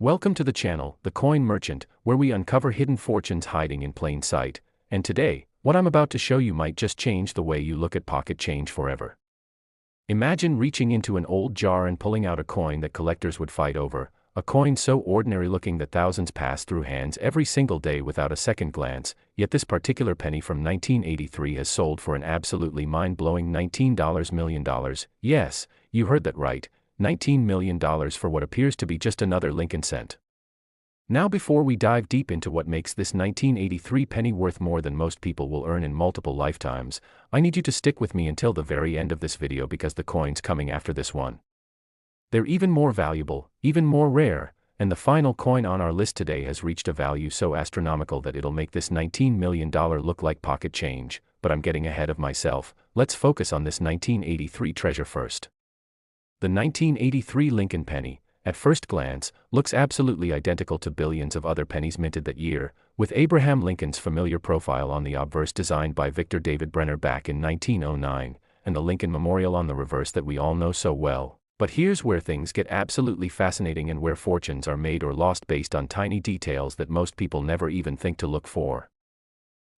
Welcome to the channel, The Coin Merchant, where we uncover hidden fortunes hiding in plain sight. And today, what I'm about to show you might just change the way you look at pocket change forever. Imagine reaching into an old jar and pulling out a coin that collectors would fight over, a coin so ordinary looking that thousands pass through hands every single day without a second glance, yet this particular penny from 1983 has sold for an absolutely mind-blowing $19 million. Yes, you heard that right. $19 million for what appears to be just another Lincoln cent. Now before we dive deep into what makes this 1983 penny worth more than most people will earn in multiple lifetimes, I need you to stick with me until the very end of this video because the coins coming after this one. They're even more valuable, even more rare, and the final coin on our list today has reached a value so astronomical that it'll make this $19 million look like pocket change, but I'm getting ahead of myself. Let's focus on this 1983 treasure first. The 1983 Lincoln penny, at first glance, looks absolutely identical to billions of other pennies minted that year, with Abraham Lincoln's familiar profile on the obverse designed by Victor David Brenner back in 1909, and the Lincoln Memorial on the reverse that we all know so well. But here's where things get absolutely fascinating and where fortunes are made or lost based on tiny details that most people never even think to look for.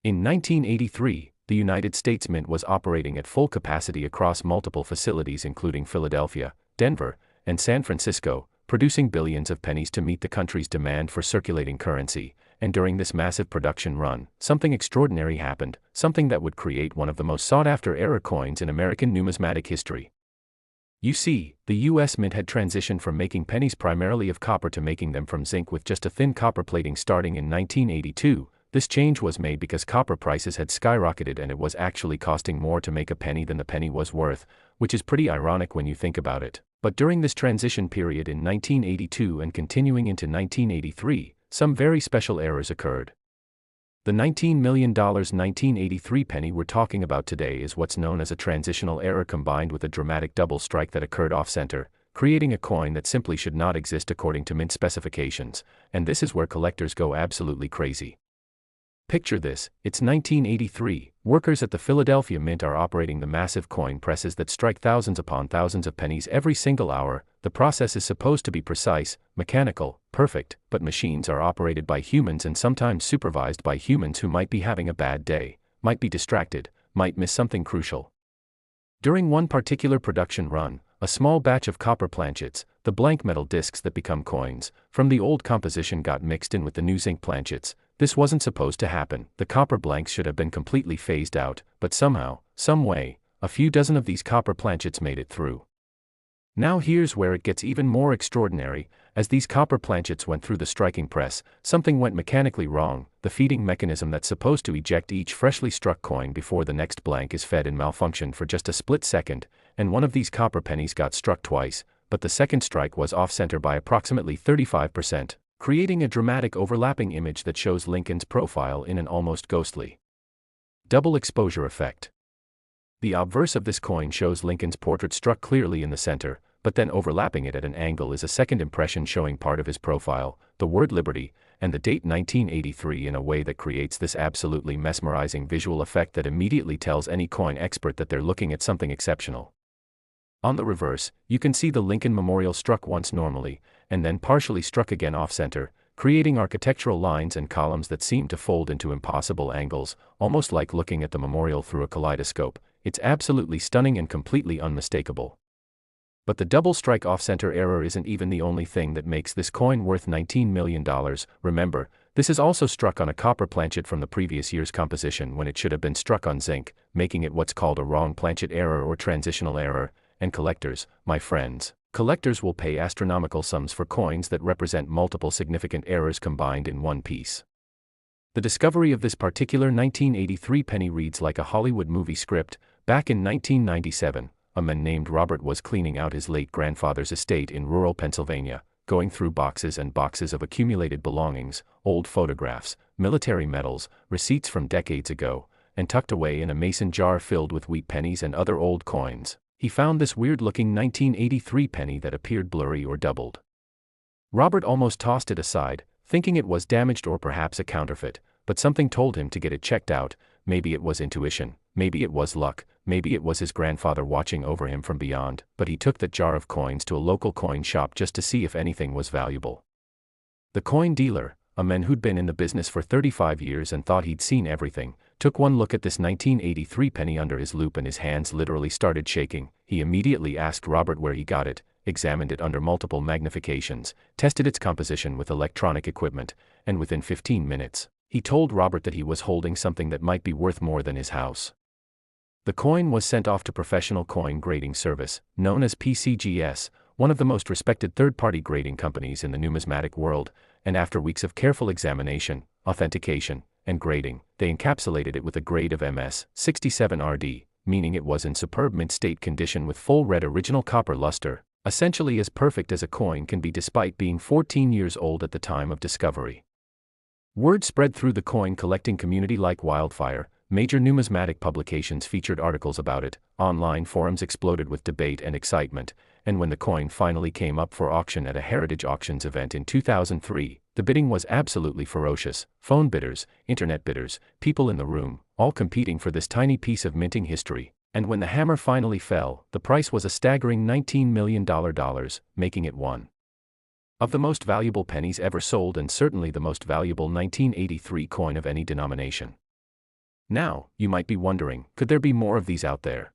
In 1983, the United States Mint was operating at full capacity across multiple facilities including Philadelphia, Denver, and San Francisco, producing billions of pennies to meet the country's demand for circulating currency, and during this massive production run, something extraordinary happened, something that would create one of the most sought-after era coins in American numismatic history. You see, the U.S. Mint had transitioned from making pennies primarily of copper to making them from zinc with just a thin copper plating starting in 1982. This change was made because copper prices had skyrocketed and it was actually costing more to make a penny than the penny was worth, which is pretty ironic when you think about it. But during this transition period in 1982 and continuing into 1983, some very special errors occurred. The $19 million 1983 penny we're talking about today is what's known as a transitional error combined with a dramatic double strike that occurred off-center, creating a coin that simply should not exist according to mint specifications, and this is where collectors go absolutely crazy. Picture this, it's 1983, workers at the Philadelphia Mint are operating the massive coin presses that strike thousands upon thousands of pennies every single hour. The process is supposed to be precise, mechanical, perfect, but machines are operated by humans and sometimes supervised by humans who might be having a bad day, might be distracted, might miss something crucial. During one particular production run, a small batch of copper planchets, the blank metal discs that become coins, from the old composition got mixed in with the new zinc planchets. This wasn't supposed to happen. The copper blanks should have been completely phased out, but somehow, some way, a few dozen of these copper planchets made it through. Now here's where it gets even more extraordinary. As these copper planchets went through the striking press, something went mechanically wrong. The feeding mechanism that's supposed to eject each freshly struck coin before the next blank is fed malfunctioned for just a split second, and one of these copper pennies got struck twice, but the second strike was off-center by approximately 35%. Creating a dramatic overlapping image that shows Lincoln's profile in an almost ghostly double exposure effect. The obverse of this coin shows Lincoln's portrait struck clearly in the center, but then overlapping it at an angle is a second impression showing part of his profile, the word Liberty, and the date 1983 in a way that creates this absolutely mesmerizing visual effect that immediately tells any coin expert that they're looking at something exceptional. On the reverse, you can see the Lincoln Memorial struck once normally, and then partially struck again off-center, creating architectural lines and columns that seem to fold into impossible angles, almost like looking at the memorial through a kaleidoscope. It's absolutely stunning and completely unmistakable. But the double strike off-center error isn't even the only thing that makes this coin worth $19 million. Remember, this is also struck on a copper planchet from the previous year's composition when it should have been struck on zinc, making it what's called a wrong planchet error or transitional error. And collectors, my friends, collectors will pay astronomical sums for coins that represent multiple significant errors combined in one piece. The discovery of this particular 1983 penny reads like a Hollywood movie script. Back in 1997, a man named Robert was cleaning out his late grandfather's estate in rural Pennsylvania, going through boxes and boxes of accumulated belongings, old photographs, military medals, receipts from decades ago, and tucked away in a mason jar filled with wheat pennies and other old coins. He found this weird-looking 1983 penny that appeared blurry or doubled. Robert almost tossed it aside, thinking it was damaged or perhaps a counterfeit, but something told him to get it checked out. Maybe it was intuition, maybe it was luck, maybe it was his grandfather watching over him from beyond, but he took that jar of coins to a local coin shop just to see if anything was valuable. The coin dealer, a man who'd been in the business for 35 years and thought he'd seen everything, took one look at this 1983 penny under his loupe and his hands literally started shaking. He immediately asked Robert where he got it, examined it under multiple magnifications, tested its composition with electronic equipment, and within 15 minutes, he told Robert that he was holding something that might be worth more than his house. The coin was sent off to professional coin grading service, known as PCGS, one of the most respected third-party grading companies in the numismatic world, and after weeks of careful examination, authentication, and grading, they encapsulated it with a grade of MS 67RD, meaning it was in superb mint state condition with full red original copper luster, essentially as perfect as a coin can be despite being 14 years old at the time of discovery. Word spread through the coin collecting community like wildfire. Major numismatic publications featured articles about it, online forums exploded with debate and excitement, and when the coin finally came up for auction at a Heritage Auctions event in 2003, the bidding was absolutely ferocious. Phone bidders, internet bidders, people in the room, all competing for this tiny piece of minting history, and when the hammer finally fell, the price was a staggering $19 million, making it one of the most valuable pennies ever sold and certainly the most valuable 1983 coin of any denomination. Now, you might be wondering, could there be more of these out there?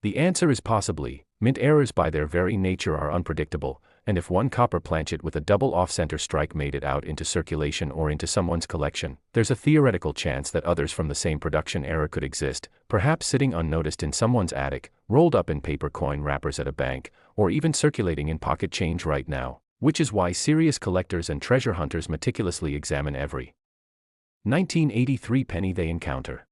The answer is possibly. Mint errors by their very nature are unpredictable, and if one copper planchet with a double off-center strike made it out into circulation or into someone's collection, there's a theoretical chance that others from the same production era could exist, perhaps sitting unnoticed in someone's attic, rolled up in paper coin wrappers at a bank, or even circulating in pocket change right now, which is why serious collectors and treasure hunters meticulously examine every 1983 penny they encounter.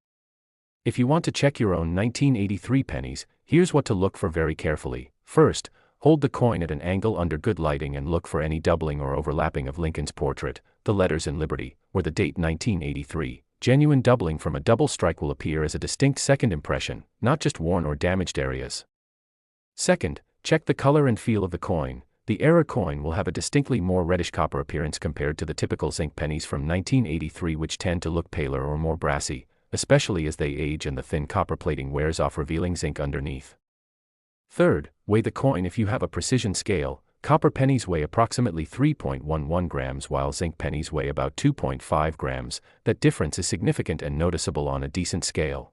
If you want to check your own 1983 pennies, here's what to look for very carefully. First, hold the coin at an angle under good lighting and look for any doubling or overlapping of Lincoln's portrait, the letters in Liberty, or the date 1983. Genuine doubling from a double strike will appear as a distinct second impression, not just worn or damaged areas. Second, check the color and feel of the coin. The era coin will have a distinctly more reddish copper appearance compared to the typical zinc pennies from 1983, which tend to look paler or more brassy, especially as they age and the thin copper plating wears off, revealing zinc underneath. Third, weigh the coin. If you have a precision scale, copper pennies weigh approximately 3.11 grams while zinc pennies weigh about 2.5 grams. That difference is significant and noticeable on a decent scale.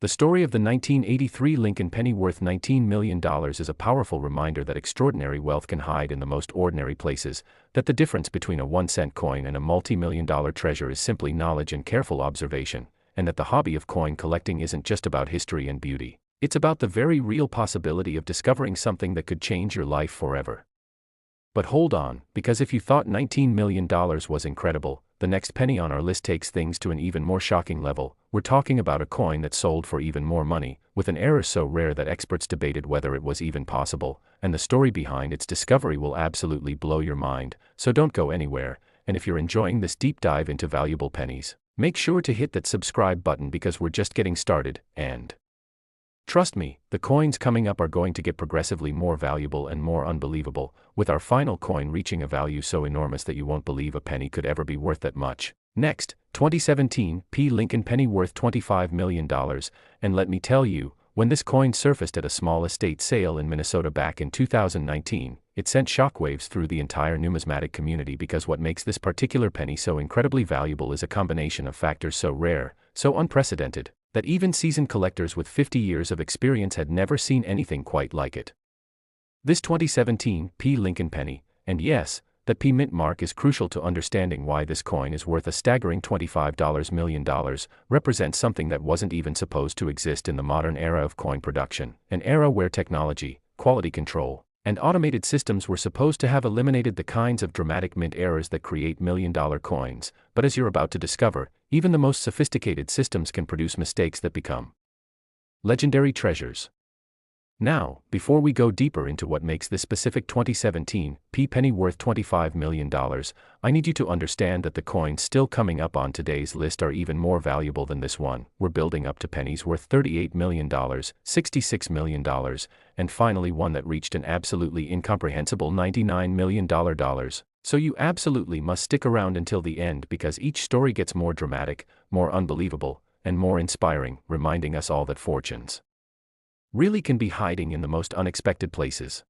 The story of the 1983 Lincoln penny worth $19 million is a powerful reminder that extraordinary wealth can hide in the most ordinary places, that the difference between a 1-cent coin and a multi-million-dollar treasure is simply knowledge and careful observation, and that the hobby of coin collecting isn't just about history and beauty. It's about the very real possibility of discovering something that could change your life forever. But hold on, because if you thought $19 million was incredible, the next penny on our list takes things to an even more shocking level. We're talking about a coin that sold for even more money, with an error so rare that experts debated whether it was even possible, and the story behind its discovery will absolutely blow your mind, so don't go anywhere, and if you're enjoying this deep dive into valuable pennies, make sure to hit that subscribe button because we're just getting started, and trust me, the coins coming up are going to get progressively more valuable and more unbelievable, with our final coin reaching a value so enormous that you won't believe a penny could ever be worth that much. Next, 2017 P. Lincoln penny worth $25 million, and let me tell you, when this coin surfaced at a small estate sale in Minnesota back in 2019, it sent shockwaves through the entire numismatic community because what makes this particular penny so incredibly valuable is a combination of factors so rare, so unprecedented, that even seasoned collectors with 50 years of experience had never seen anything quite like it. This 2017 P. Lincoln penny, and yes, that P mint mark is crucial to understanding why this coin is worth a staggering $25 million, represents something that wasn't even supposed to exist in the modern era of coin production, an era where technology, quality control, and automated systems were supposed to have eliminated the kinds of dramatic mint errors that create million-dollar coins, but as you're about to discover, even the most sophisticated systems can produce mistakes that become legendary treasures. Now, before we go deeper into what makes this specific 2017 P penny worth $25 million, I need you to understand that the coins still coming up on today's list are even more valuable than this one. We're building up to pennies worth $38 million, $66 million, and finally one that reached an absolutely incomprehensible $99 million. So you absolutely must stick around until the end because each story gets more dramatic, more unbelievable, and more inspiring, reminding us all that fortunes really can be hiding in the most unexpected places.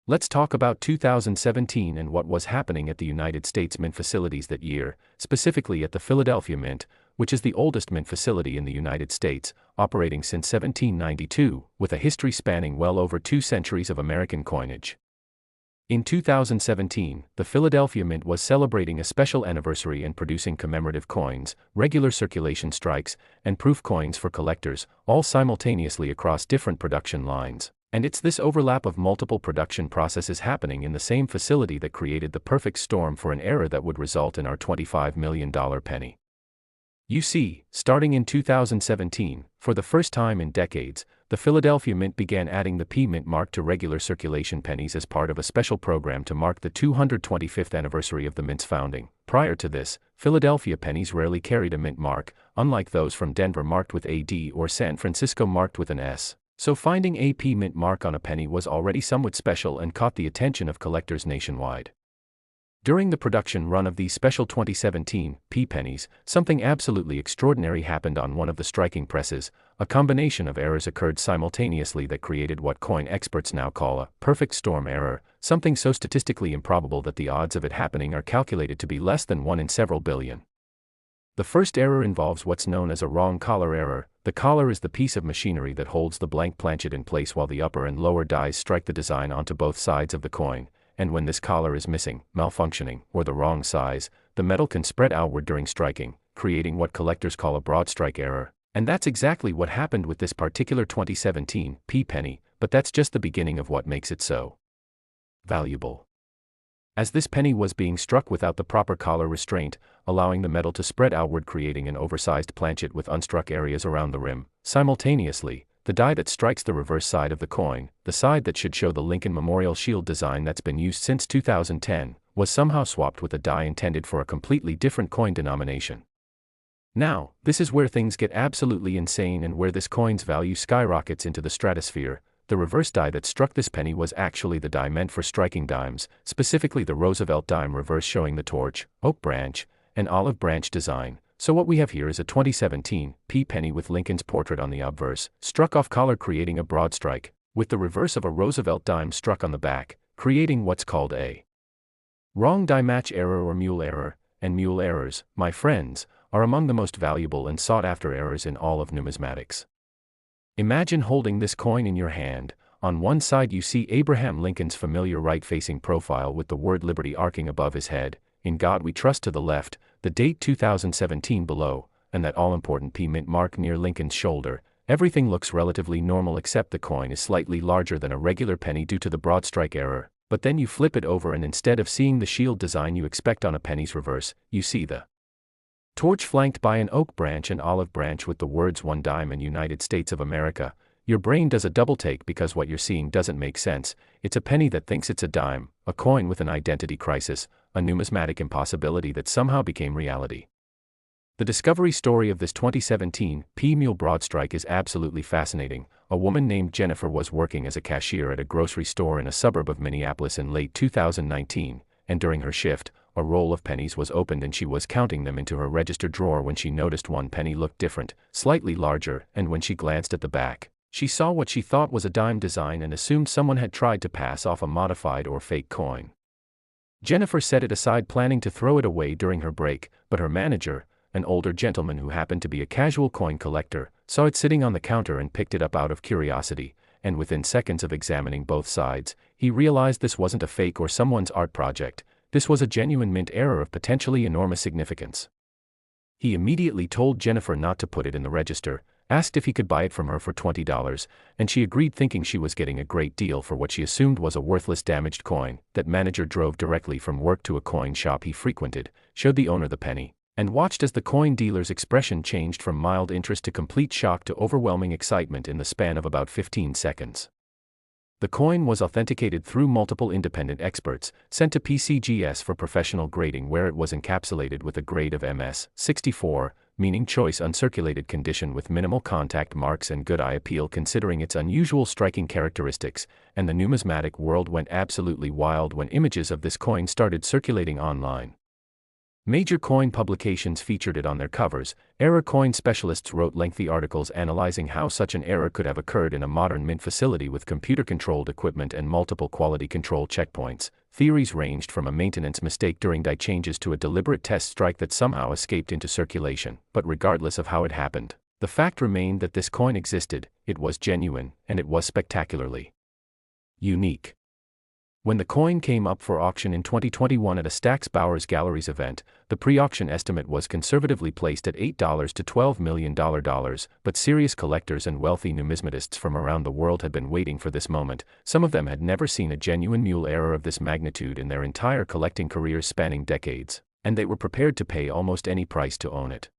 Let's talk about 2017 and what was happening at the United States Mint facilities that year, specifically at the Philadelphia Mint, which is the oldest mint facility in the United States, operating since 1792, with a history spanning well over 2 centuries of American coinage. In 2017, the Philadelphia Mint was celebrating a special anniversary and producing commemorative coins, regular circulation strikes, and proof coins for collectors, all simultaneously across different production lines. And it's this overlap of multiple production processes happening in the same facility that created the perfect storm for an era that would result in our $25 million penny. You see, starting in 2017, for the first time in decades, the Philadelphia Mint began adding the P-Mint mark to regular circulation pennies as part of a special program to mark the 225th anniversary of the Mint's founding. Prior to this, Philadelphia pennies rarely carried a Mint mark, unlike those from Denver marked with a D or San Francisco marked with an S. So finding a P-Mint mark on a penny was already somewhat special and caught the attention of collectors nationwide. During the production run of these special 2017 P-pennies, something absolutely extraordinary happened on one of the striking presses. A combination of errors occurred simultaneously that created what coin experts now call a perfect storm error, something so statistically improbable that the odds of it happening are calculated to be less than 1 in several billion. The first error involves what's known as a wrong collar error. The collar is the piece of machinery that holds the blank planchet in place while the upper and lower dies strike the design onto both sides of the coin, and when this collar is missing, malfunctioning, or the wrong size, the metal can spread outward during striking, creating what collectors call a Broadstrike error. And that's exactly what happened with this particular 2017 P-penny, but that's just the beginning of what makes it so valuable. As this penny was being struck without the proper collar restraint, allowing the metal to spread outward creating an oversized planchet with unstruck areas around the rim, simultaneously, the die that strikes the reverse side of the coin, the side that should show the Lincoln Memorial Shield design that's been used since 2010, was somehow swapped with a die intended for a completely different coin denomination. Now, this is where things get absolutely insane and where this coin's value skyrockets into the stratosphere. The reverse die that struck this penny was actually the die meant for striking dimes, specifically the Roosevelt dime reverse showing the torch, oak branch, and olive branch design. So what we have here is a 2017 P-penny with Lincoln's portrait on the obverse, struck off collar creating a Broadstrike, with the reverse of a Roosevelt dime struck on the back, creating what's called a wrong die match error or Mule error. And Mule errors, my friends, are among the most valuable and sought-after errors in all of numismatics. Imagine holding this coin in your hand. On one side you see Abraham Lincoln's familiar right-facing profile with the word Liberty arcing above his head, "In God We Trust" to the left, the date 2017 below, and that all-important P-Mint mark near Lincoln's shoulder. Everything looks relatively normal except the coin is slightly larger than a regular penny due to the Broadstrike error, but then you flip it over and instead of seeing the shield design you expect on a penny's reverse, you see the torch flanked by an oak branch and olive branch with the words "One Dime" and United States of America. Your brain does a double take because what you're seeing doesn't make sense. It's a penny that thinks it's a dime, a coin with an identity crisis, a numismatic impossibility that somehow became reality. The discovery story of this 2017 P-Mule Broadstrike is absolutely fascinating. A woman named Jennifer was working as a cashier at a grocery store in a suburb of Minneapolis in late 2019, and during her shift, a roll of pennies was opened and she was counting them into her register drawer when she noticed one penny looked different, slightly larger, and when she glanced at the back, she saw what she thought was a dime design and assumed someone had tried to pass off a modified or fake coin. Jennifer set it aside planning to throw it away during her break, but her manager, an older gentleman who happened to be a casual coin collector, saw it sitting on the counter and picked it up out of curiosity, and within seconds of examining both sides, he realized this wasn't a fake or someone's art project. This was a genuine mint error of potentially enormous significance. He immediately told Jennifer not to put it in the register, asked if he could buy it from her for $20, and she agreed thinking she was getting a great deal for what she assumed was a worthless damaged coin. That manager drove directly from work to a coin shop he frequented, showed the owner the penny, and watched as the coin dealer's expression changed from mild interest to complete shock to overwhelming excitement in the span of about 15 seconds. The coin was authenticated through multiple independent experts, sent to PCGS for professional grading where it was encapsulated with a grade of MS 64, meaning choice uncirculated condition with minimal contact marks and good eye appeal considering its unusual striking characteristics, and the numismatic world went absolutely wild when images of this coin started circulating online. Major coin publications featured it on their covers. Error coin specialists wrote lengthy articles analyzing how such an error could have occurred in a modern mint facility with computer-controlled equipment and multiple quality control checkpoints. Theories ranged from a maintenance mistake during die changes to a deliberate test strike that somehow escaped into circulation. But regardless of how it happened, the fact remained that this coin existed, it was genuine, and it was spectacularly unique. When the coin came up for auction in 2021 at a Stack's Bowers Galleries event, the pre-auction estimate was conservatively placed at $8 to $12 million, but serious collectors and wealthy numismatists from around the world had been waiting for this moment. Some of them had never seen a genuine Mule error of this magnitude in their entire collecting careers spanning decades, and they were prepared to pay almost any price to own it.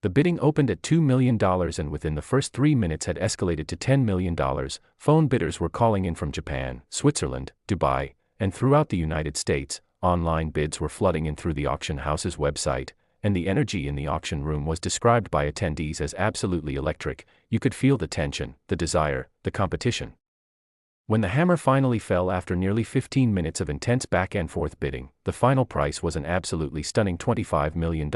The bidding opened at $2 million and within the first 3 minutes had escalated to $10 million. Phone bidders were calling in from Japan, Switzerland, Dubai, and throughout the United States. Online bids were flooding in through the auction house's website, and the energy in the auction room was described by attendees as absolutely electric. You could feel the tension, the desire, the competition. When the hammer finally fell after nearly 15 minutes of intense back-and-forth bidding, the final price was an absolutely stunning $25 million,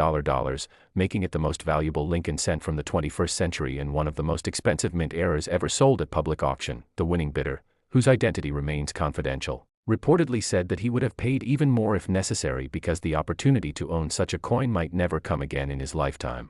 making it the most valuable Lincoln cent from the 21st century and one of the most expensive mint errors ever sold at public auction. The winning bidder, whose identity remains confidential, reportedly said that he would have paid even more if necessary because the opportunity to own such a coin might never come again in his lifetime.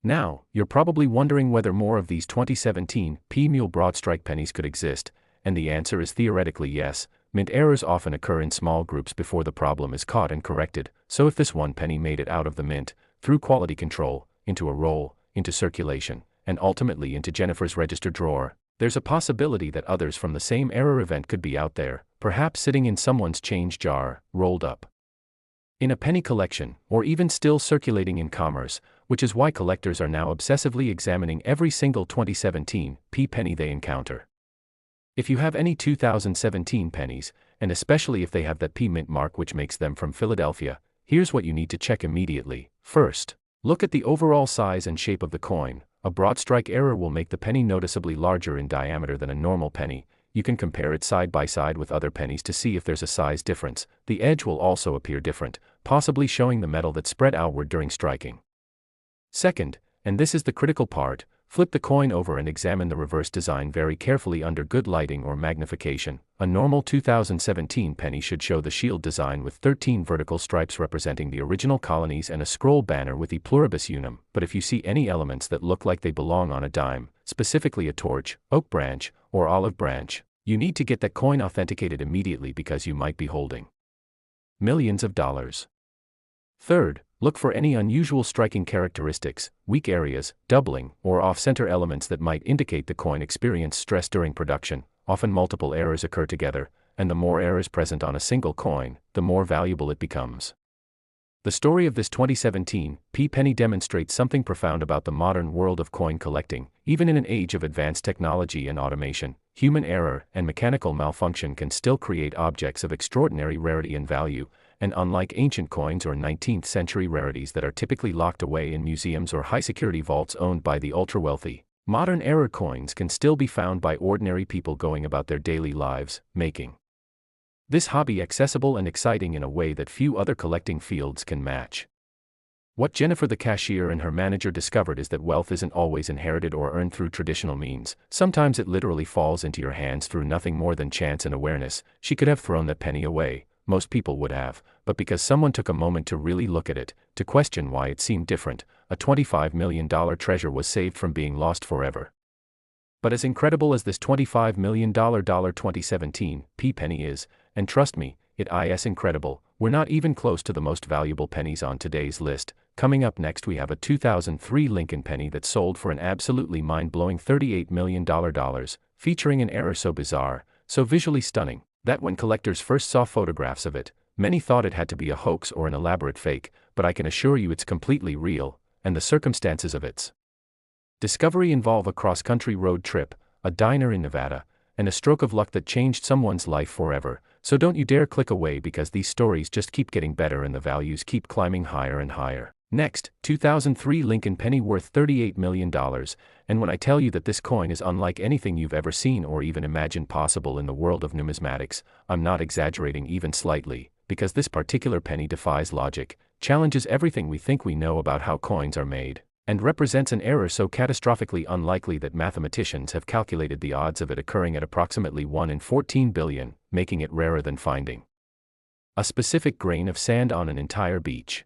Now, you're probably wondering whether more of these 2017 Mule Broadstrike pennies could exist. And the answer is theoretically yes. Mint errors often occur in small groups before the problem is caught and corrected, so if this one penny made it out of the mint, through quality control, into a roll, into circulation, and ultimately into Jennifer's register drawer, there's a possibility that others from the same error event could be out there, perhaps sitting in someone's change jar, rolled up in a penny collection, or even still circulating in commerce, which is why collectors are now obsessively examining every single 2017 penny they encounter. If you have any 2017 pennies, and especially if they have that P mint mark which makes them from Philadelphia, here's what you need to check immediately. First, look at the overall size and shape of the coin. A Broadstrike error will make the penny noticeably larger in diameter than a normal penny. You can compare it side by side with other pennies to see if there's a size difference. The edge will also appear different, possibly showing the metal that spread outward during striking. Second, and this is the critical part, flip the coin over and examine the reverse design very carefully under good lighting or magnification. A normal 2017 penny should show the shield design with 13 vertical stripes representing the original colonies and a scroll banner with E pluribus unum, but if you see any elements that look like they belong on a dime, specifically a torch, oak branch, or olive branch, you need to get that coin authenticated immediately because you might be holding millions of dollars. Third, look for any unusual striking characteristics, weak areas, doubling, or off-center elements that might indicate the coin experienced stress during production. Often multiple errors occur together, and the more errors present on a single coin, the more valuable it becomes. The story of this 2017 penny demonstrates something profound about the modern world of coin collecting. Even in an age of advanced technology and automation, human error and mechanical malfunction can still create objects of extraordinary rarity and value. And unlike ancient coins or 19th century rarities that are typically locked away in museums or high-security vaults owned by the ultra-wealthy, modern error coins can still be found by ordinary people going about their daily lives, making this hobby accessible and exciting in a way that few other collecting fields can match. What Jennifer the cashier and her manager discovered is that wealth isn't always inherited or earned through traditional means. Sometimes it literally falls into your hands through nothing more than chance and awareness. She could have thrown that penny away. Most people would have, but because someone took a moment to really look at it, to question why it seemed different, a $25 million treasure was saved from being lost forever. But as incredible as this $25 million 2017 penny is, and trust me, it is incredible, we're not even close to the most valuable pennies on today's list. Coming up next we have a 2003 Lincoln penny that sold for an absolutely mind-blowing $38 million, featuring an error so bizarre, so visually stunning, that when collectors first saw photographs of it, many thought it had to be a hoax or an elaborate fake, but I can assure you it's completely real, and the circumstances of its discovery involve a cross-country road trip, a diner in Nevada, and a stroke of luck that changed someone's life forever. So don't you dare click away because these stories just keep getting better and the values keep climbing higher and higher. Next, 2003 Lincoln penny worth $38 million, and when I tell you that this coin is unlike anything you've ever seen or even imagined possible in the world of numismatics, I'm not exaggerating even slightly, because this particular penny defies logic, challenges everything we think we know about how coins are made, and represents an error so catastrophically unlikely that mathematicians have calculated the odds of it occurring at approximately 1 in 14 billion, making it rarer than finding a specific grain of sand on an entire beach.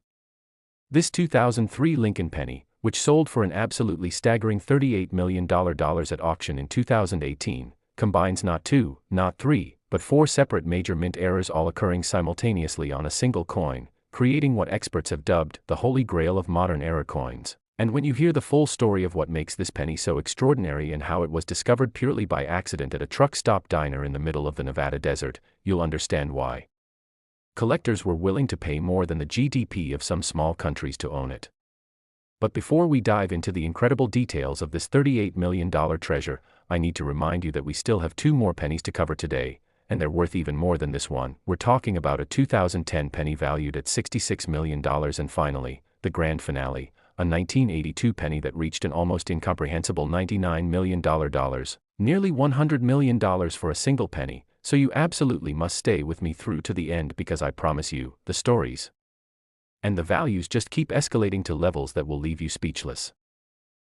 This 2003 Lincoln penny, which sold for an absolutely staggering $38 million at auction in 2018, combines not 2, not 3, but 4 separate major mint errors all occurring simultaneously on a single coin, creating what experts have dubbed the holy grail of modern error coins. And when you hear the full story of what makes this penny so extraordinary and how it was discovered purely by accident at a truck stop diner in the middle of the Nevada desert, you'll understand why collectors were willing to pay more than the GDP of some small countries to own it. But before we dive into the incredible details of this $38 million treasure, I need to remind you that we still have 2 more pennies to cover today, and they're worth even more than this one. We're talking about a 2010 penny valued at $66 million, and finally, the grand finale, a 1982 penny that reached an almost incomprehensible $99 million, nearly $100 million for a single penny. So you absolutely must stay with me through to the end, because I promise you, the stories and the values just keep escalating to levels that will leave you speechless.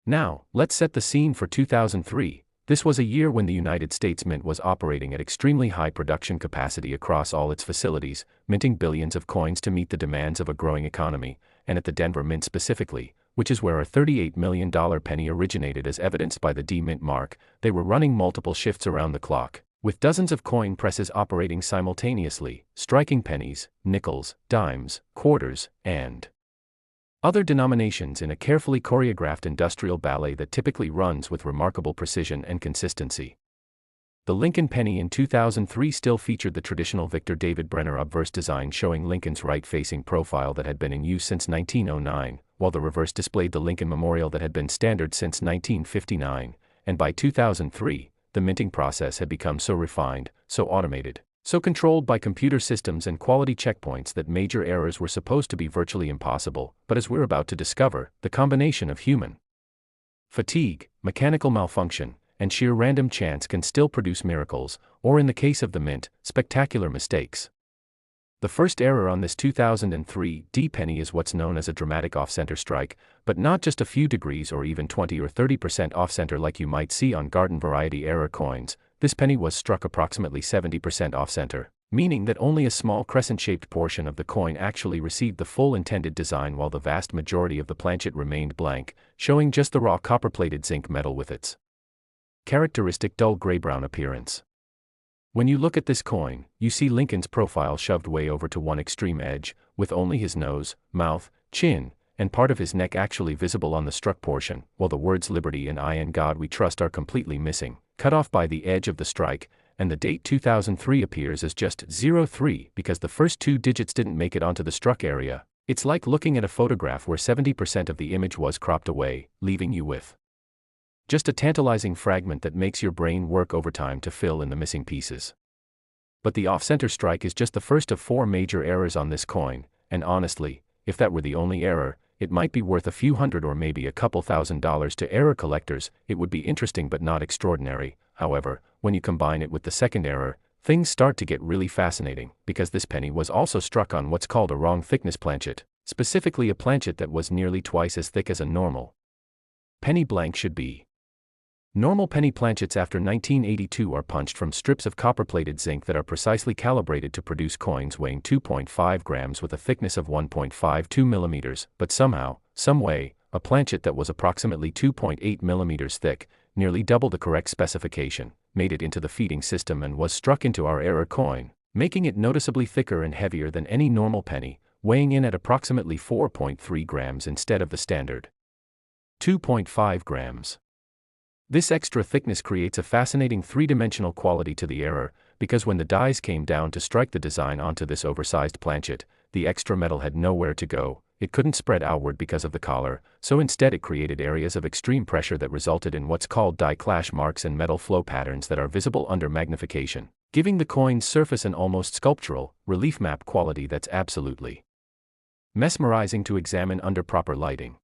Now, let's set the scene for 2003. This was a year when the United States Mint was operating at extremely high production capacity across all its facilities, minting billions of coins to meet the demands of a growing economy, and at the Denver Mint specifically, which is where our $38 million penny originated as evidenced by the D-Mint mark, they were running multiple shifts around the clock, with dozens of coin presses operating simultaneously, striking pennies, nickels, dimes, quarters, and other denominations in a carefully choreographed industrial ballet that typically runs with remarkable precision and consistency. The Lincoln penny in 2003 still featured the traditional Victor David Brenner obverse design showing Lincoln's right-facing profile that had been in use since 1909, while the reverse displayed the Lincoln memorial that had been standard since 1959, and by 2003, the minting process had become so refined, so automated, so controlled by computer systems and quality checkpoints that major errors were supposed to be virtually impossible. But as we're about to discover, the combination of human fatigue, mechanical malfunction, and sheer random chance can still produce miracles, or in the case of the Mint, spectacular mistakes. The first error on this 2003 D-penny is what's known as a dramatic off-center strike, but not just a few degrees or even 20 or 30% off-center like you might see on garden variety error coins. This penny was struck approximately 70% off-center, meaning that only a small crescent-shaped portion of the coin actually received the full intended design while the vast majority of the planchet remained blank, showing just the raw copper-plated zinc metal with its characteristic dull gray-brown appearance. When you look at this coin, you see Lincoln's profile shoved way over to one extreme edge, with only his nose, mouth, chin, and part of his neck actually visible on the struck portion, while the words Liberty and I and God We Trust are completely missing, cut off by the edge of the strike, and the date 2003 appears as just 03 because the first 2 digits didn't make it onto the struck area. It's like looking at a photograph where 70% of the image was cropped away, leaving you with just a tantalizing fragment that makes your brain work overtime to fill in the missing pieces. But the off-center strike is just the first of 4 major errors on this coin, and honestly, if that were the only error, it might be worth a few hundred or maybe a couple $1,000s to error collectors. It would be interesting but not extraordinary. However, when you combine it with the second error, things start to get really fascinating, because this penny was also struck on what's called a wrong thickness planchet, specifically a planchet that was nearly twice as thick as a normal penny blank should be. Normal penny planchets after 1982 are punched from strips of copper-plated zinc that are precisely calibrated to produce coins weighing 2.5 grams with a thickness of 1.52 millimeters, but somehow, some way, a planchet that was approximately 2.8 millimeters thick, nearly double the correct specification, made it into the feeding system and was struck into our error coin, making it noticeably thicker and heavier than any normal penny, weighing in at approximately 4.3 grams instead of the standard 2.5 grams. This extra thickness creates a fascinating 3-dimensional quality to the error, because when the dies came down to strike the design onto this oversized planchet, the extra metal had nowhere to go. It couldn't spread outward because of the collar, so instead it created areas of extreme pressure that resulted in what's called die clash marks and metal flow patterns that are visible under magnification, giving the coin's surface an almost sculptural, relief map quality that's absolutely mesmerizing to examine under proper lighting.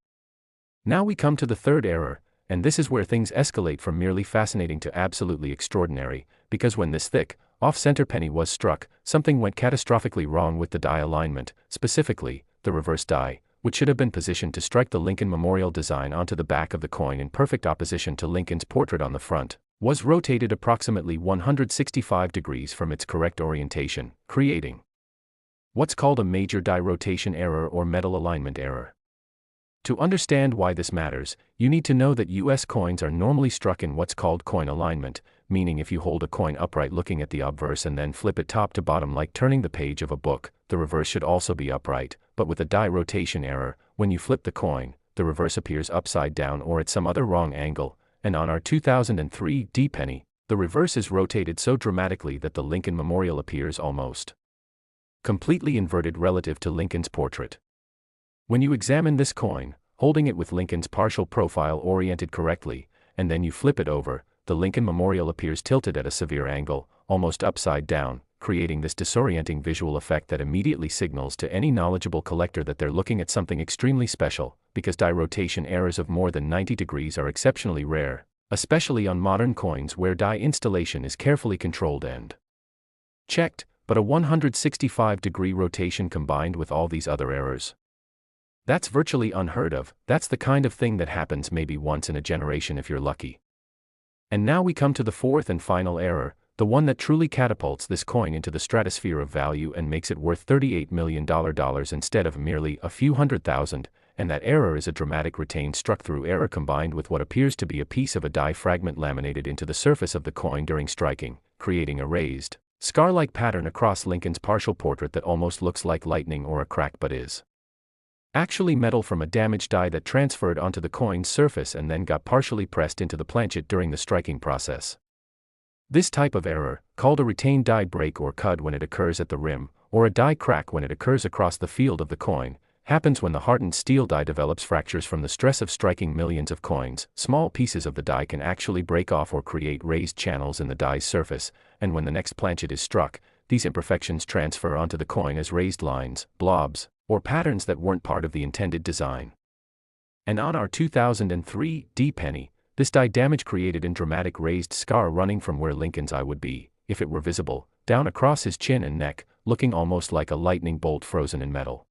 Now we come to the third error, and this is where things escalate from merely fascinating to absolutely extraordinary, because when this thick, off-center penny was struck, something went catastrophically wrong with the die alignment, specifically, the reverse die, which should have been positioned to strike the Lincoln Memorial design onto the back of the coin in perfect opposition to Lincoln's portrait on the front, was rotated approximately 165 degrees from its correct orientation, creating what's called a major die rotation error or metal alignment error. To understand why this matters, you need to know that US coins are normally struck in what's called coin alignment, meaning if you hold a coin upright looking at the obverse and then flip it top to bottom like turning the page of a book, the reverse should also be upright, but with a die rotation error, when you flip the coin, the reverse appears upside down or at some other wrong angle, and on our 2003 D penny, the reverse is rotated so dramatically that the Lincoln Memorial appears almost completely inverted relative to Lincoln's portrait. When you examine this coin, holding it with Lincoln's partial profile oriented correctly, and then you flip it over, the Lincoln Memorial appears tilted at a severe angle, almost upside down, creating this disorienting visual effect that immediately signals to any knowledgeable collector that they're looking at something extremely special, because die rotation errors of more than 90 degrees are exceptionally rare, especially on modern coins where die installation is carefully controlled and checked, but a 165-degree rotation combined with all these other errors. That's virtually unheard of. That's the kind of thing that happens maybe once in a generation if you're lucky. And now we come to the fourth and final error, the one that truly catapults this coin into the stratosphere of value and makes it worth $38 million instead of merely a few $100,000, and that error is a dramatic retained struck-through error combined with what appears to be a piece of a die fragment laminated into the surface of the coin during striking, creating a raised, scar-like pattern across Lincoln's partial portrait that almost looks like lightning or a crack but is actually metal from a damaged die that transferred onto the coin's surface and then got partially pressed into the planchet during the striking process. This type of error, called a retained die break or cud when it occurs at the rim, or a die crack when it occurs across the field of the coin, happens when the hardened steel die develops fractures from the stress of striking millions of coins. Small pieces of the die can actually break off or create raised channels in the die's surface, and when the next planchet is struck, these imperfections transfer onto the coin as raised lines, blobs, or patterns that weren't part of the intended design. And on our 2003 D penny, this die damage created a dramatic raised scar running from where Lincoln's eye would be, if it were visible, down across his chin and neck, looking almost like a lightning bolt frozen in metal.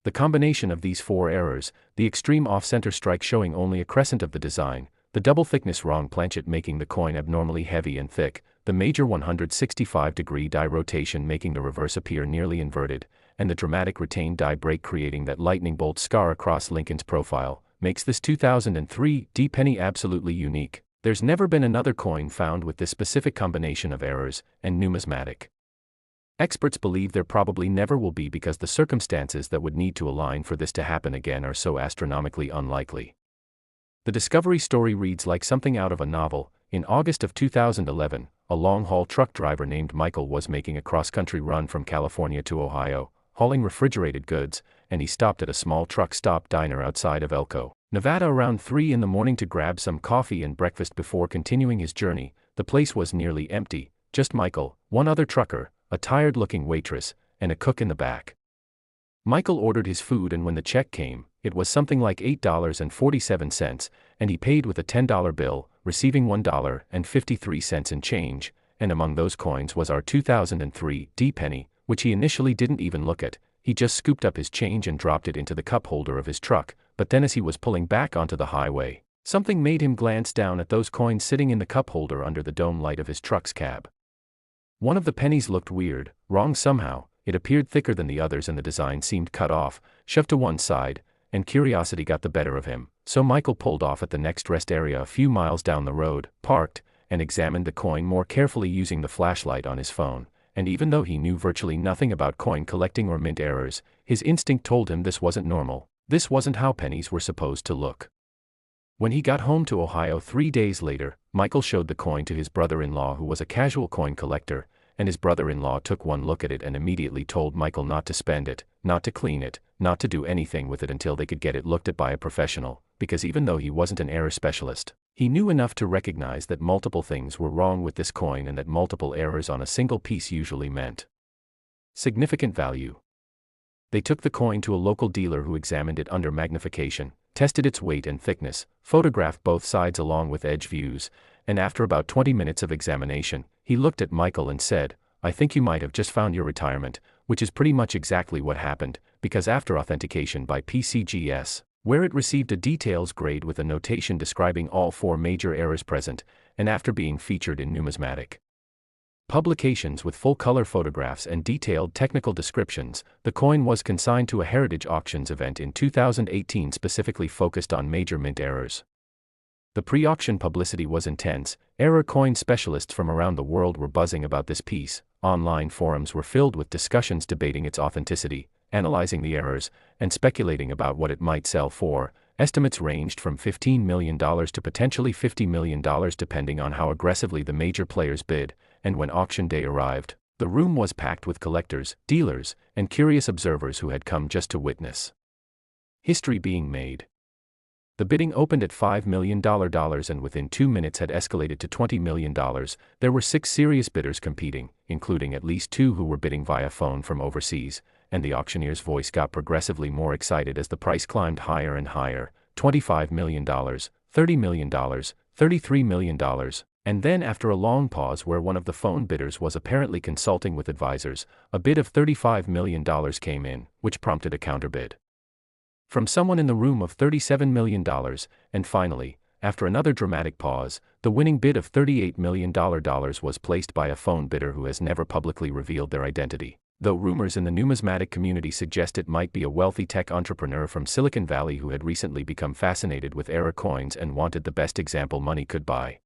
The combination of these four errors, the extreme off-center strike showing only a crescent of the design, the double-thickness wrong planchet making the coin abnormally heavy and thick, the major 165-degree die rotation making the reverse appear nearly inverted, and the dramatic retained die break creating that lightning bolt scar across Lincoln's profile, makes this 2003 D penny absolutely unique. There's never been another coin found with this specific combination of errors and numismatic. Experts believe there probably never will be because the circumstances that would need to align for this to happen again are so astronomically unlikely. The discovery story reads like something out of a novel. In August of 2011, a long-haul truck driver named Michael was making a cross-country run from California to Ohio, hauling refrigerated goods, and he stopped at a small truck stop diner outside of Elko, Nevada around 3 in the morning to grab some coffee and breakfast before continuing his journey. The place was nearly empty, just Michael, one other trucker, a tired-looking waitress, and a cook in the back. Michael ordered his food and when the check came, it was something like $8.47, and he paid with a $10 bill, receiving $1.53 in change, and among those coins was our 2003 D penny, which he initially didn't even look at. He just scooped up his change and dropped it into the cup holder of his truck, but then as he was pulling back onto the highway, something made him glance down at those coins sitting in the cup holder under the dome light of his truck's cab. One of the pennies looked weird, wrong somehow. It appeared thicker than the others and the design seemed cut off, shoved to one side, and curiosity got the better of him. So Michael pulled off at the next rest area a few miles down the road, parked, and examined the coin more carefully using the flashlight on his phone. And even though he knew virtually nothing about coin collecting or mint errors, his instinct told him this wasn't normal. This wasn't how pennies were supposed to look. When he got home to Ohio 3 days later, Michael showed the coin to his brother-in-law who was a casual coin collector, and his brother-in-law took one look at it and immediately told Michael not to spend it, not to clean it, not to do anything with it until they could get it looked at by a professional, because even though he wasn't an error specialist, he knew enough to recognize that multiple things were wrong with this coin and that multiple errors on a single piece usually meant significant value. They took the coin to a local dealer who examined it under magnification, tested its weight and thickness, photographed both sides along with edge views, and after about 20 minutes of examination, he looked at Michael and said, "I think you might have just found your retirement," which is pretty much exactly what happened, because after authentication by PCGS, where it received a details grade with a notation describing all 4 major errors present, and after being featured in numismatic publications with full-color photographs and detailed technical descriptions, the coin was consigned to a Heritage Auctions event in 2018 specifically focused on major mint errors. The pre-auction publicity was intense. Error coin specialists from around the world were buzzing about this piece. Online forums were filled with discussions debating its authenticity, analyzing the errors, and speculating about what it might sell for. Estimates ranged from $15 million to potentially $50 million depending on how aggressively the major players bid, and when auction day arrived, the room was packed with collectors, dealers, and curious observers who had come just to witness history being made. The bidding opened at $5 million and within 2 minutes had escalated to $20 million. There were 6 serious bidders competing, including at least 2 who were bidding via phone from overseas, and the auctioneer's voice got progressively more excited as the price climbed higher and higher. $25 million, $30 million, $33 million, and then after a long pause where one of the phone bidders was apparently consulting with advisors, a bid of $35 million came in, which prompted a counterbid from someone in the room of $37 million, and finally, after another dramatic pause, the winning bid of $38 million was placed by a phone bidder who has never publicly revealed their identity, though rumors in the numismatic community suggest it might be a wealthy tech entrepreneur from Silicon Valley who had recently become fascinated with error coins and wanted the best example money could buy.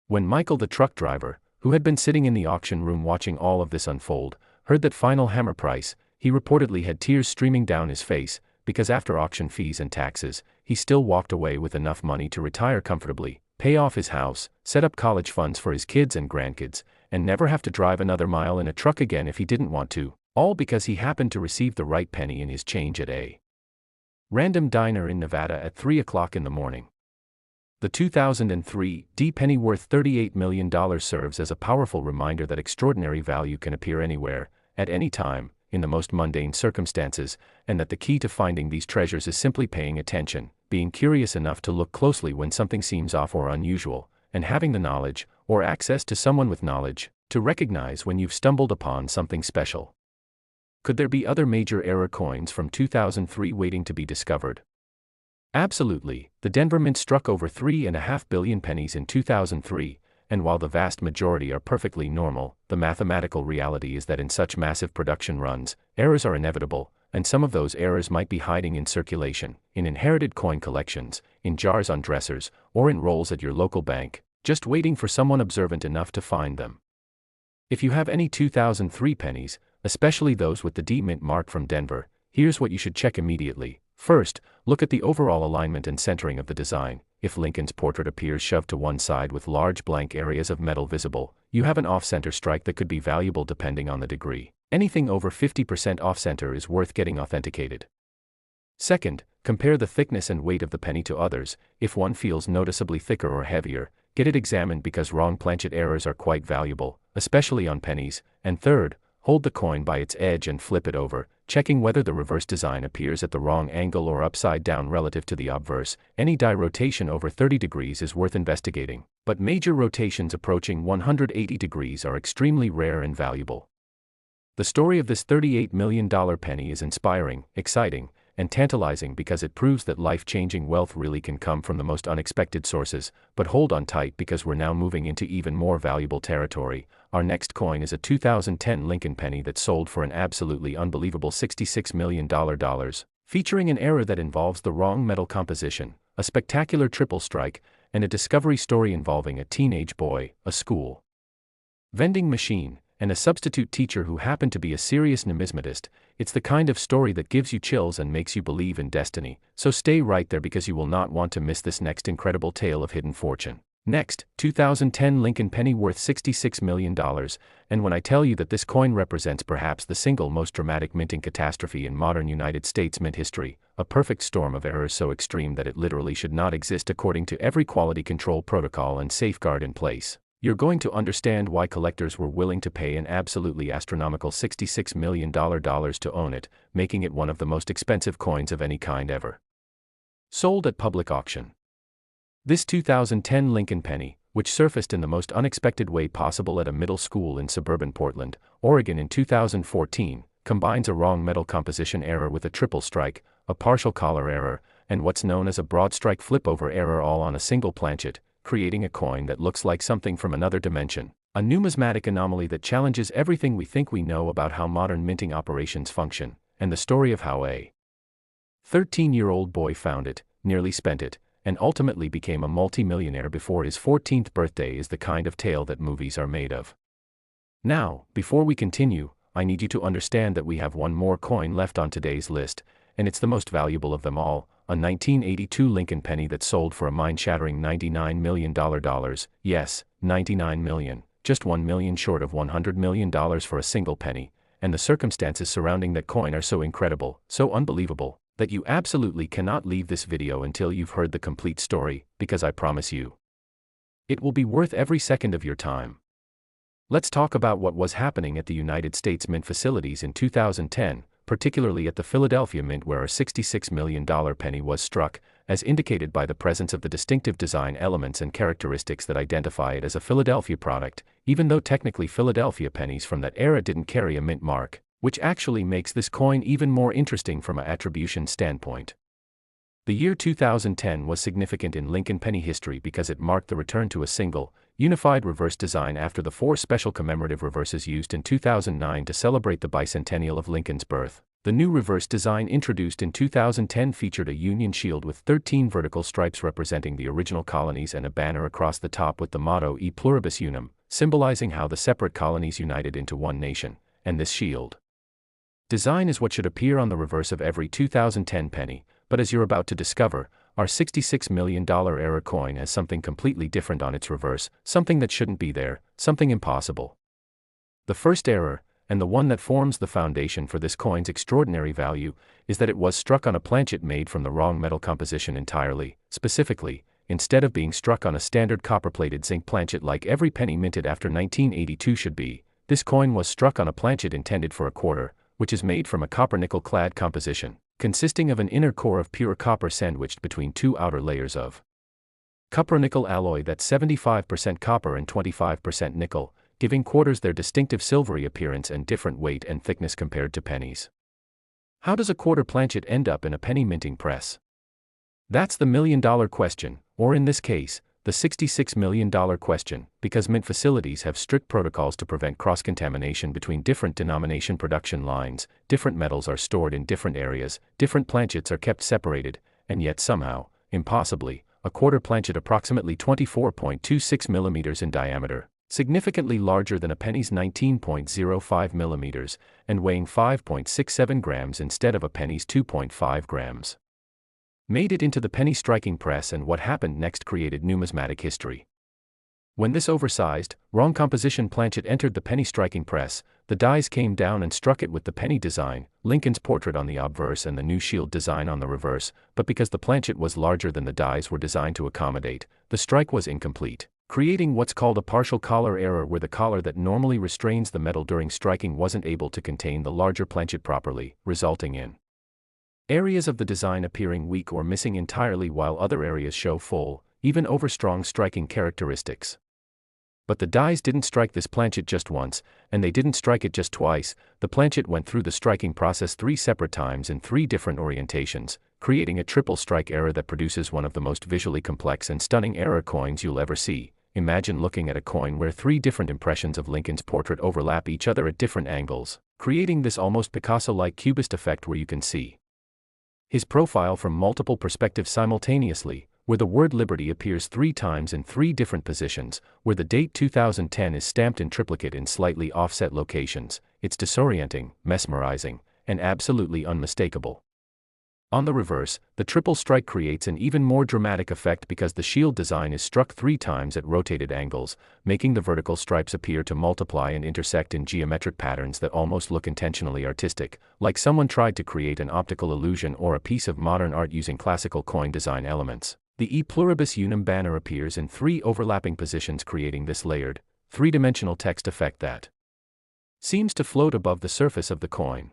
When Michael the truck driver, who had been sitting in the auction room watching all of this unfold, heard that final hammer price, he reportedly had tears streaming down his face, because after auction fees and taxes, he still walked away with enough money to retire comfortably, pay off his house, set up college funds for his kids and grandkids, and never have to drive another mile in a truck again if he didn't want to, all because he happened to receive the right penny in his change at a random diner in Nevada at 3 o'clock in the morning. The 2003 D penny worth $38 million serves as a powerful reminder that extraordinary value can appear anywhere, at any time, in the most mundane circumstances, and that the key to finding these treasures is simply paying attention, being curious enough to look closely when something seems off or unusual, and having the knowledge, or access to someone with knowledge, to recognize when you've stumbled upon something special. Could there be other major error coins from 2003 waiting to be discovered? Absolutely. The Denver Mint struck over 3.5 billion pennies in 2003, and while the vast majority are perfectly normal, the mathematical reality is that in such massive production runs, errors are inevitable, and some of those errors might be hiding in circulation, in inherited coin collections, in jars on dressers, or in rolls at your local bank, just waiting for someone observant enough to find them. If you have any 2003 pennies, especially those with the D Mint mark from Denver, here's what you should check immediately. First, look at the overall alignment and centering of the design. If Lincoln's portrait appears shoved to one side with large blank areas of metal visible, you have an off-center strike that could be valuable depending on the degree. Anything over 50% off-center is worth getting authenticated. Second, compare the thickness and weight of the penny to others. If one feels noticeably thicker or heavier, get it examined because wrong planchet errors are quite valuable, especially on pennies. And third, hold the coin by its edge and flip it over, checking whether the reverse design appears at the wrong angle or upside down relative to the obverse. Any die rotation over 30 degrees is worth investigating, but major rotations approaching 180 degrees are extremely rare and valuable. The story of this $38 million penny is inspiring, exciting, and tantalizing because it proves that life-changing wealth really can come from the most unexpected sources. But hold on tight because we're now moving into even more valuable territory. Our next coin is a 2010 Lincoln penny that sold for an absolutely unbelievable $66 million, featuring an error that involves the wrong metal composition, a spectacular triple strike, and a discovery story involving a teenage boy, a school vending machine, and a substitute teacher who happened to be a serious numismatist. It's the kind of story that gives you chills and makes you believe in destiny, so stay right there because you will not want to miss this next incredible tale of hidden fortune. Next, 2010 Lincoln penny worth $66 million, and when I tell you that this coin represents perhaps the single most dramatic minting catastrophe in modern United States mint history, a perfect storm of errors so extreme that it literally should not exist according to every quality control protocol and safeguard in place, you're going to understand why collectors were willing to pay an absolutely astronomical $66 million to own it, making it one of the most expensive coins of any kind ever sold at public auction. This 2010 Lincoln penny, which surfaced in the most unexpected way possible at a middle school in suburban Portland, Oregon in 2014, combines a wrong metal composition error with a triple strike, a partial collar error, and what's known as a Broadstrike Flipover error all on a single planchet, creating a coin that looks like something from another dimension. A numismatic anomaly that challenges everything we think we know about how modern minting operations function, and the story of how a 13-year-old boy found it, nearly spent it, and ultimately became a multi-millionaire before his 14th birthday is the kind of tale that movies are made of. Now, before we continue, I need you to understand that we have one more coin left on today's list, and it's the most valuable of them all, a 1982 Lincoln penny that sold for a mind-shattering $99 million. Yes, $99 million, just $1 million short of $100 million for a single penny, and the circumstances surrounding that coin are so incredible, so unbelievable, that you absolutely cannot leave this video until you've heard the complete story, because I promise you, it will be worth every second of your time. Let's talk about what was happening at the United States Mint facilities in 2010, particularly at the Philadelphia Mint where a $66 million penny was struck, as indicated by the presence of the distinctive design elements and characteristics that identify it as a Philadelphia product, even though technically Philadelphia pennies from that era didn't carry a mint mark, which actually makes this coin even more interesting from an attribution standpoint. The year 2010 was significant in Lincoln penny history because it marked the return to a single, unified reverse design after the 4 special commemorative reverses used in 2009 to celebrate the bicentennial of Lincoln's birth. The new reverse design introduced in 2010 featured a Union shield with 13 vertical stripes representing the original colonies and a banner across the top with the motto E Pluribus Unum, symbolizing how the separate colonies united into one nation, and this shield design is what should appear on the reverse of every 2010 penny, but as you're about to discover, our $66 million era coin has something completely different on its reverse, something that shouldn't be there, something impossible. The first error, and the one that forms the foundation for this coin's extraordinary value, is that it was struck on a planchet made from the wrong metal composition entirely. Specifically, instead of being struck on a standard copper-plated zinc planchet like every penny minted after 1982 should be, this coin was struck on a planchet intended for a quarter, which is made from a copper-nickel clad composition, consisting of an inner core of pure copper sandwiched between 2 outer layers of copper-nickel alloy that's 75% copper and 25% nickel, giving quarters their distinctive silvery appearance and different weight and thickness compared to pennies. How does a quarter planchet end up in a penny minting press? That's the million-dollar question, or in this case, the $66 million question, because mint facilities have strict protocols to prevent cross-contamination between different denomination production lines, different metals are stored in different areas, different planchets are kept separated, and yet somehow, impossibly, a quarter planchet approximately 24.26 millimeters in diameter, significantly larger than a penny's 19.05 millimeters, and weighing 5.67 grams instead of a penny's 2.5 grams. Made it into the penny striking press, and what happened next created numismatic history. When this oversized, wrong composition planchet entered the penny striking press, the dies came down and struck it with the penny design, Lincoln's portrait on the obverse and the new shield design on the reverse, but because the planchet was larger than the dies were designed to accommodate, the strike was incomplete, creating what's called a partial collar error, where the collar that normally restrains the metal during striking wasn't able to contain the larger planchet properly, resulting in areas of the design appearing weak or missing entirely while other areas show full, even overstrong striking characteristics. But the dies didn't strike this planchet just once, and they didn't strike it just twice. The planchet went through the striking process 3 separate times in 3 different orientations, creating a triple strike error that produces one of the most visually complex and stunning error coins you'll ever see. Imagine looking at a coin where 3 different impressions of Lincoln's portrait overlap each other at different angles, creating this almost Picasso-like cubist effect where you can see his profile from multiple perspectives simultaneously, where the word Liberty appears 3 times in 3 different positions, where the date 2010 is stamped in triplicate in slightly offset locations. It's disorienting, mesmerizing, and absolutely unmistakable. On the reverse, the triple strike creates an even more dramatic effect because the shield design is struck 3 times at rotated angles, making the vertical stripes appear to multiply and intersect in geometric patterns that almost look intentionally artistic, like someone tried to create an optical illusion or a piece of modern art using classical coin design elements. The E Pluribus Unum banner appears in 3 overlapping positions, creating this layered, 3-dimensional text effect that seems to float above the surface of the coin.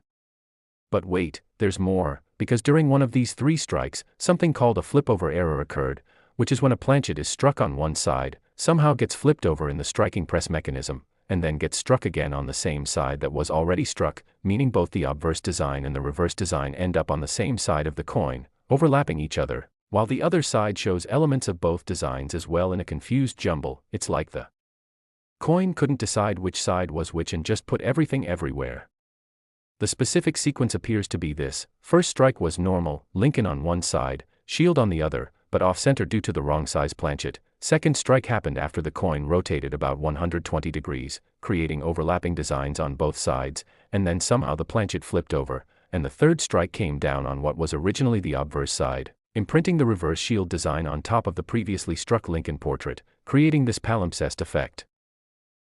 But wait, there's more, because during one of these 3 strikes, something called a Flipover error occurred, which is when a planchet is struck on one side, somehow gets flipped over in the striking press mechanism, and then gets struck again on the same side that was already struck, meaning both the obverse design and the reverse design end up on the same side of the coin, overlapping each other, while the other side shows elements of both designs as well in a confused jumble. It's like the coin couldn't decide which side was which and just put everything everywhere. The specific sequence appears to be this: first strike was normal, Lincoln on one side, shield on the other, but off-center due to the wrong size planchet. Second strike happened after the coin rotated about 120 degrees, creating overlapping designs on both sides, and then somehow the planchet flipped over, and the third strike came down on what was originally the obverse side, imprinting the reverse shield design on top of the previously struck Lincoln portrait, creating this palimpsest effect,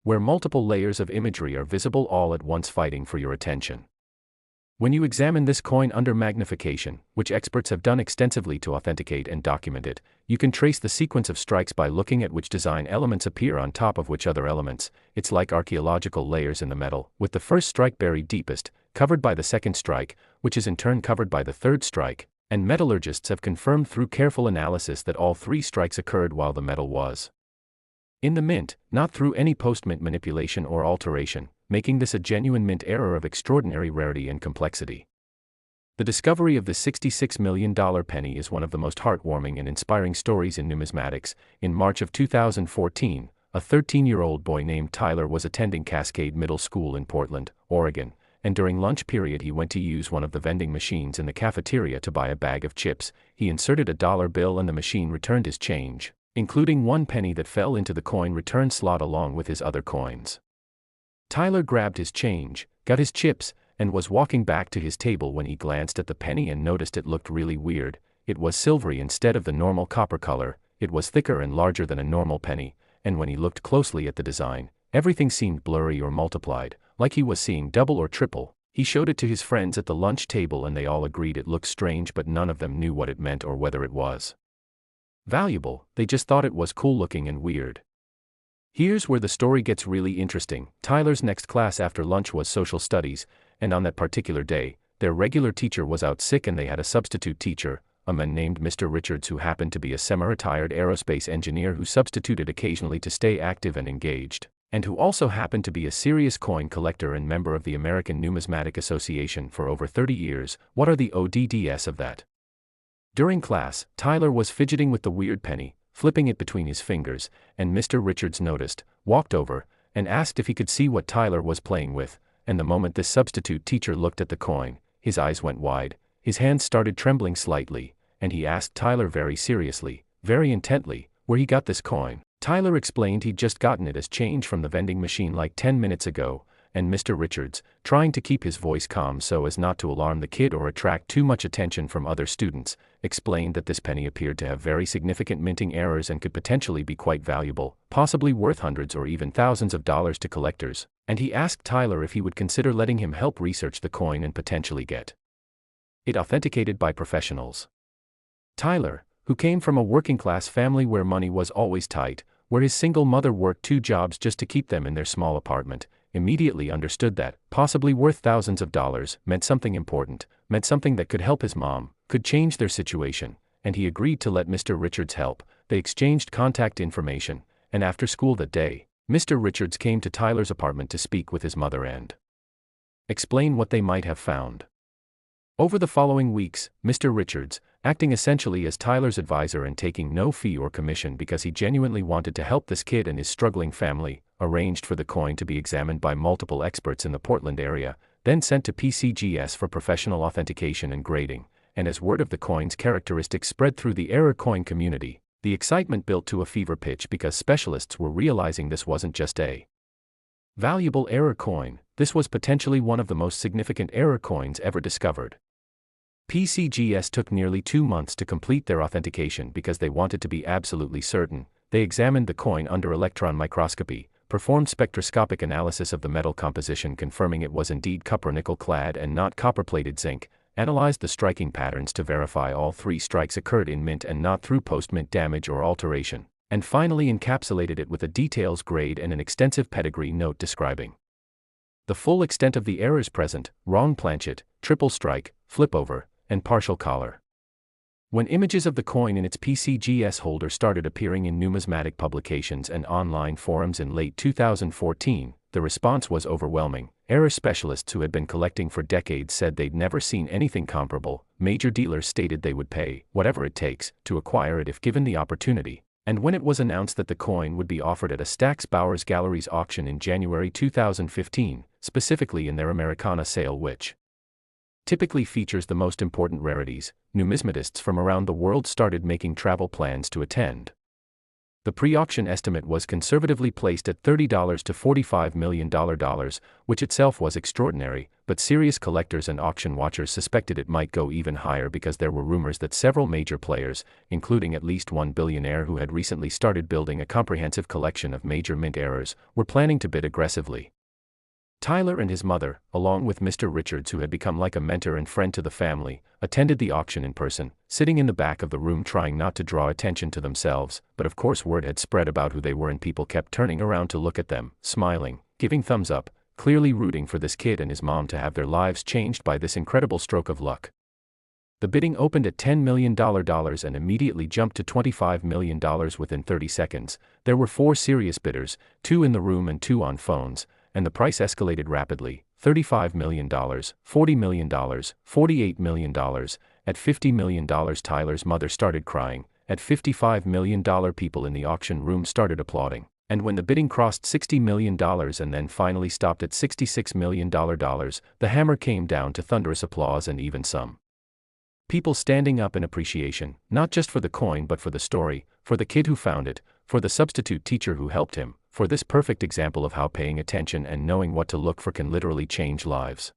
where multiple layers of imagery are visible all at once fighting for your attention. When you examine this coin under magnification, which experts have done extensively to authenticate and document it, you can trace the sequence of strikes by looking at which design elements appear on top of which other elements. It's like archaeological layers in the metal, with the first strike buried deepest, covered by the second strike, which is in turn covered by the third strike, and metallurgists have confirmed through careful analysis that all three strikes occurred while the metal was in the mint, not through any post-mint manipulation or alteration, making this a genuine mint error of extraordinary rarity and complexity. The discovery of the $66 million penny is one of the most heartwarming and inspiring stories in numismatics. In March of 2014, a 13-year-old boy named Tyler was attending Cascade Middle School in Portland, Oregon, and during lunch period he went to use one of the vending machines in the cafeteria to buy a bag of chips. He inserted a dollar bill and the machine returned his change, including 1 penny that fell into the coin return slot along with his other coins. Tyler grabbed his change, got his chips, and was walking back to his table when he glanced at the penny and noticed it looked really weird. It was silvery instead of the normal copper color, it was thicker and larger than a normal penny, and when he looked closely at the design, everything seemed blurry or multiplied, like he was seeing double or triple. He showed it to his friends at the lunch table and they all agreed it looked strange, but none of them knew what it meant or whether it was valuable. They just thought it was cool looking and weird. Here's where the story gets really interesting. Tyler's next class after lunch was social studies, and on that particular day, their regular teacher was out sick and they had a substitute teacher, a man named Mr. Richards, who happened to be a semi-retired aerospace engineer who substituted occasionally to stay active and engaged, and who also happened to be a serious coin collector and member of the American Numismatic Association for over 30 years. What are the odds of that? During class, Tyler was fidgeting with the weird penny, flipping it between his fingers, and Mr. Richards noticed, walked over, and asked if he could see what Tyler was playing with, and the moment this substitute teacher looked at the coin, his eyes went wide, his hands started trembling slightly, and he asked Tyler very seriously, very intently, where he got this coin. Tyler explained he'd just gotten it as change from the vending machine like 10 minutes ago, and Mr. Richards, trying to keep his voice calm so as not to alarm the kid or attract too much attention from other students, explained that this penny appeared to have very significant minting errors and could potentially be quite valuable, possibly worth hundreds or even thousands of dollars to collectors, and he asked Tyler if he would consider letting him help research the coin and potentially get it authenticated by professionals. Tyler, who came from a working-class family where money was always tight, where his single mother worked 2 jobs just to keep them in their small apartment, immediately understood that, possibly worth thousands of dollars, meant something important, meant something that could help his mom, could change their situation, and he agreed to let Mr. Richards help. They exchanged contact information, and after school that day, Mr. Richards came to Tyler's apartment to speak with his mother and explain what they might have found. Over the following weeks, Mr. Richards, acting essentially as Tyler's advisor and taking no fee or commission because he genuinely wanted to help this kid and his struggling family, arranged for the coin to be examined by multiple experts in the Portland area, then sent to PCGS for professional authentication and grading, and as word of the coin's characteristics spread through the error coin community, the excitement built to a fever pitch because specialists were realizing this wasn't just a valuable error coin, this was potentially one of the most significant error coins ever discovered. PCGS took nearly 2 months to complete their authentication because they wanted to be absolutely certain. They examined the coin under electron microscopy, performed spectroscopic analysis of the metal composition confirming it was indeed copper-nickel clad and not copper-plated zinc, analyzed the striking patterns to verify all 3 strikes occurred in mint and not through post-mint damage or alteration, and finally encapsulated it with a details grade and an extensive pedigree note describing the full extent of the errors present: wrong planchet, triple strike, flipover, and partial collar. When images of the coin in its PCGS holder started appearing in numismatic publications and online forums in late 2014, the response was overwhelming. Error specialists who had been collecting for decades said they'd never seen anything comparable. Major dealers stated they would pay whatever it takes to acquire it if given the opportunity. And when it was announced that the coin would be offered at a Stack's Bowers Gallery's auction in January 2015, specifically in their Americana sale, which typically features the most important rarities, numismatists from around the world started making travel plans to attend. The pre-auction estimate was conservatively placed at $30 to $45 million, which itself was extraordinary, but serious collectors and auction watchers suspected it might go even higher because there were rumors that several major players, including at least one billionaire who had recently started building a comprehensive collection of major mint errors, were planning to bid aggressively. Tyler and his mother, along with Mr. Richards, who had become like a mentor and friend to the family, attended the auction in person, sitting in the back of the room trying not to draw attention to themselves, but of course word had spread about who they were and people kept turning around to look at them, smiling, giving thumbs up, clearly rooting for this kid and his mom to have their lives changed by this incredible stroke of luck. The bidding opened at $10 million and immediately jumped to $25 million within 30 seconds. There were 4 serious bidders, 2 in the room and 2 on phones, and the price escalated rapidly. $35 million, $40 million, $48 million. At $50 million, Tyler's mother started crying. At $55 million, people in the auction room started applauding. And when the bidding crossed $60 million and then finally stopped at $66 million, the hammer came down to thunderous applause and even some people standing up in appreciation, not just for the coin but for the story, for the kid who found it, for the substitute teacher who helped him, for this perfect example of how paying attention and knowing what to look for can literally change lives.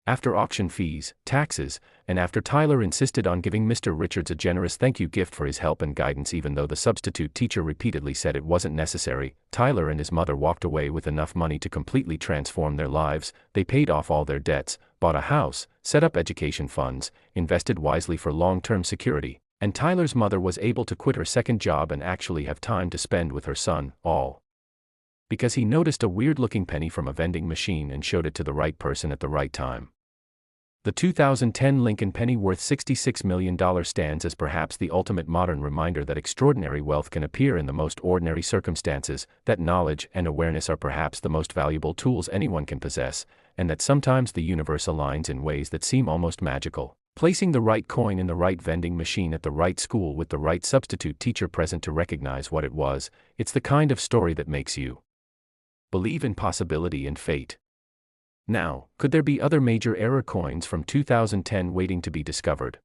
After auction fees, taxes, and after Tyler insisted on giving Mr. Richards a generous thank you gift for his help and guidance even though the substitute teacher repeatedly said it wasn't necessary, Tyler and his mother walked away with enough money to completely transform their lives. They paid off all their debts, bought a house, set up education funds, invested wisely for long-term security, and Tyler's mother was able to quit her second job and actually have time to spend with her son, all because he noticed a weird-looking penny from a vending machine and showed it to the right person at the right time. The 2010 Lincoln penny worth $66 million stands as perhaps the ultimate modern reminder that extraordinary wealth can appear in the most ordinary circumstances, that knowledge and awareness are perhaps the most valuable tools anyone can possess, and that sometimes the universe aligns in ways that seem almost magical. Placing the right coin in the right vending machine at the right school with the right substitute teacher present to recognize what it was, it's the kind of story that makes you believe in possibility and fate. Now, could there be other major error coins from 2010 waiting to be discovered?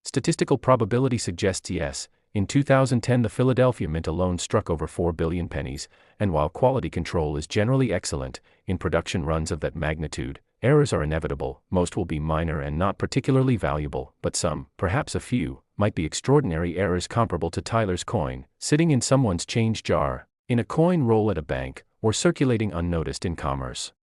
Statistical probability suggests yes. In 2010 the Philadelphia Mint alone struck over 4 billion pennies, and while quality control is generally excellent, in production runs of that magnitude, errors are inevitable. Most will be minor and not particularly valuable, but some, perhaps a few, might be extraordinary errors comparable to Tyler's coin, sitting in someone's change jar, in a coin roll at a bank, or circulating unnoticed in commerce.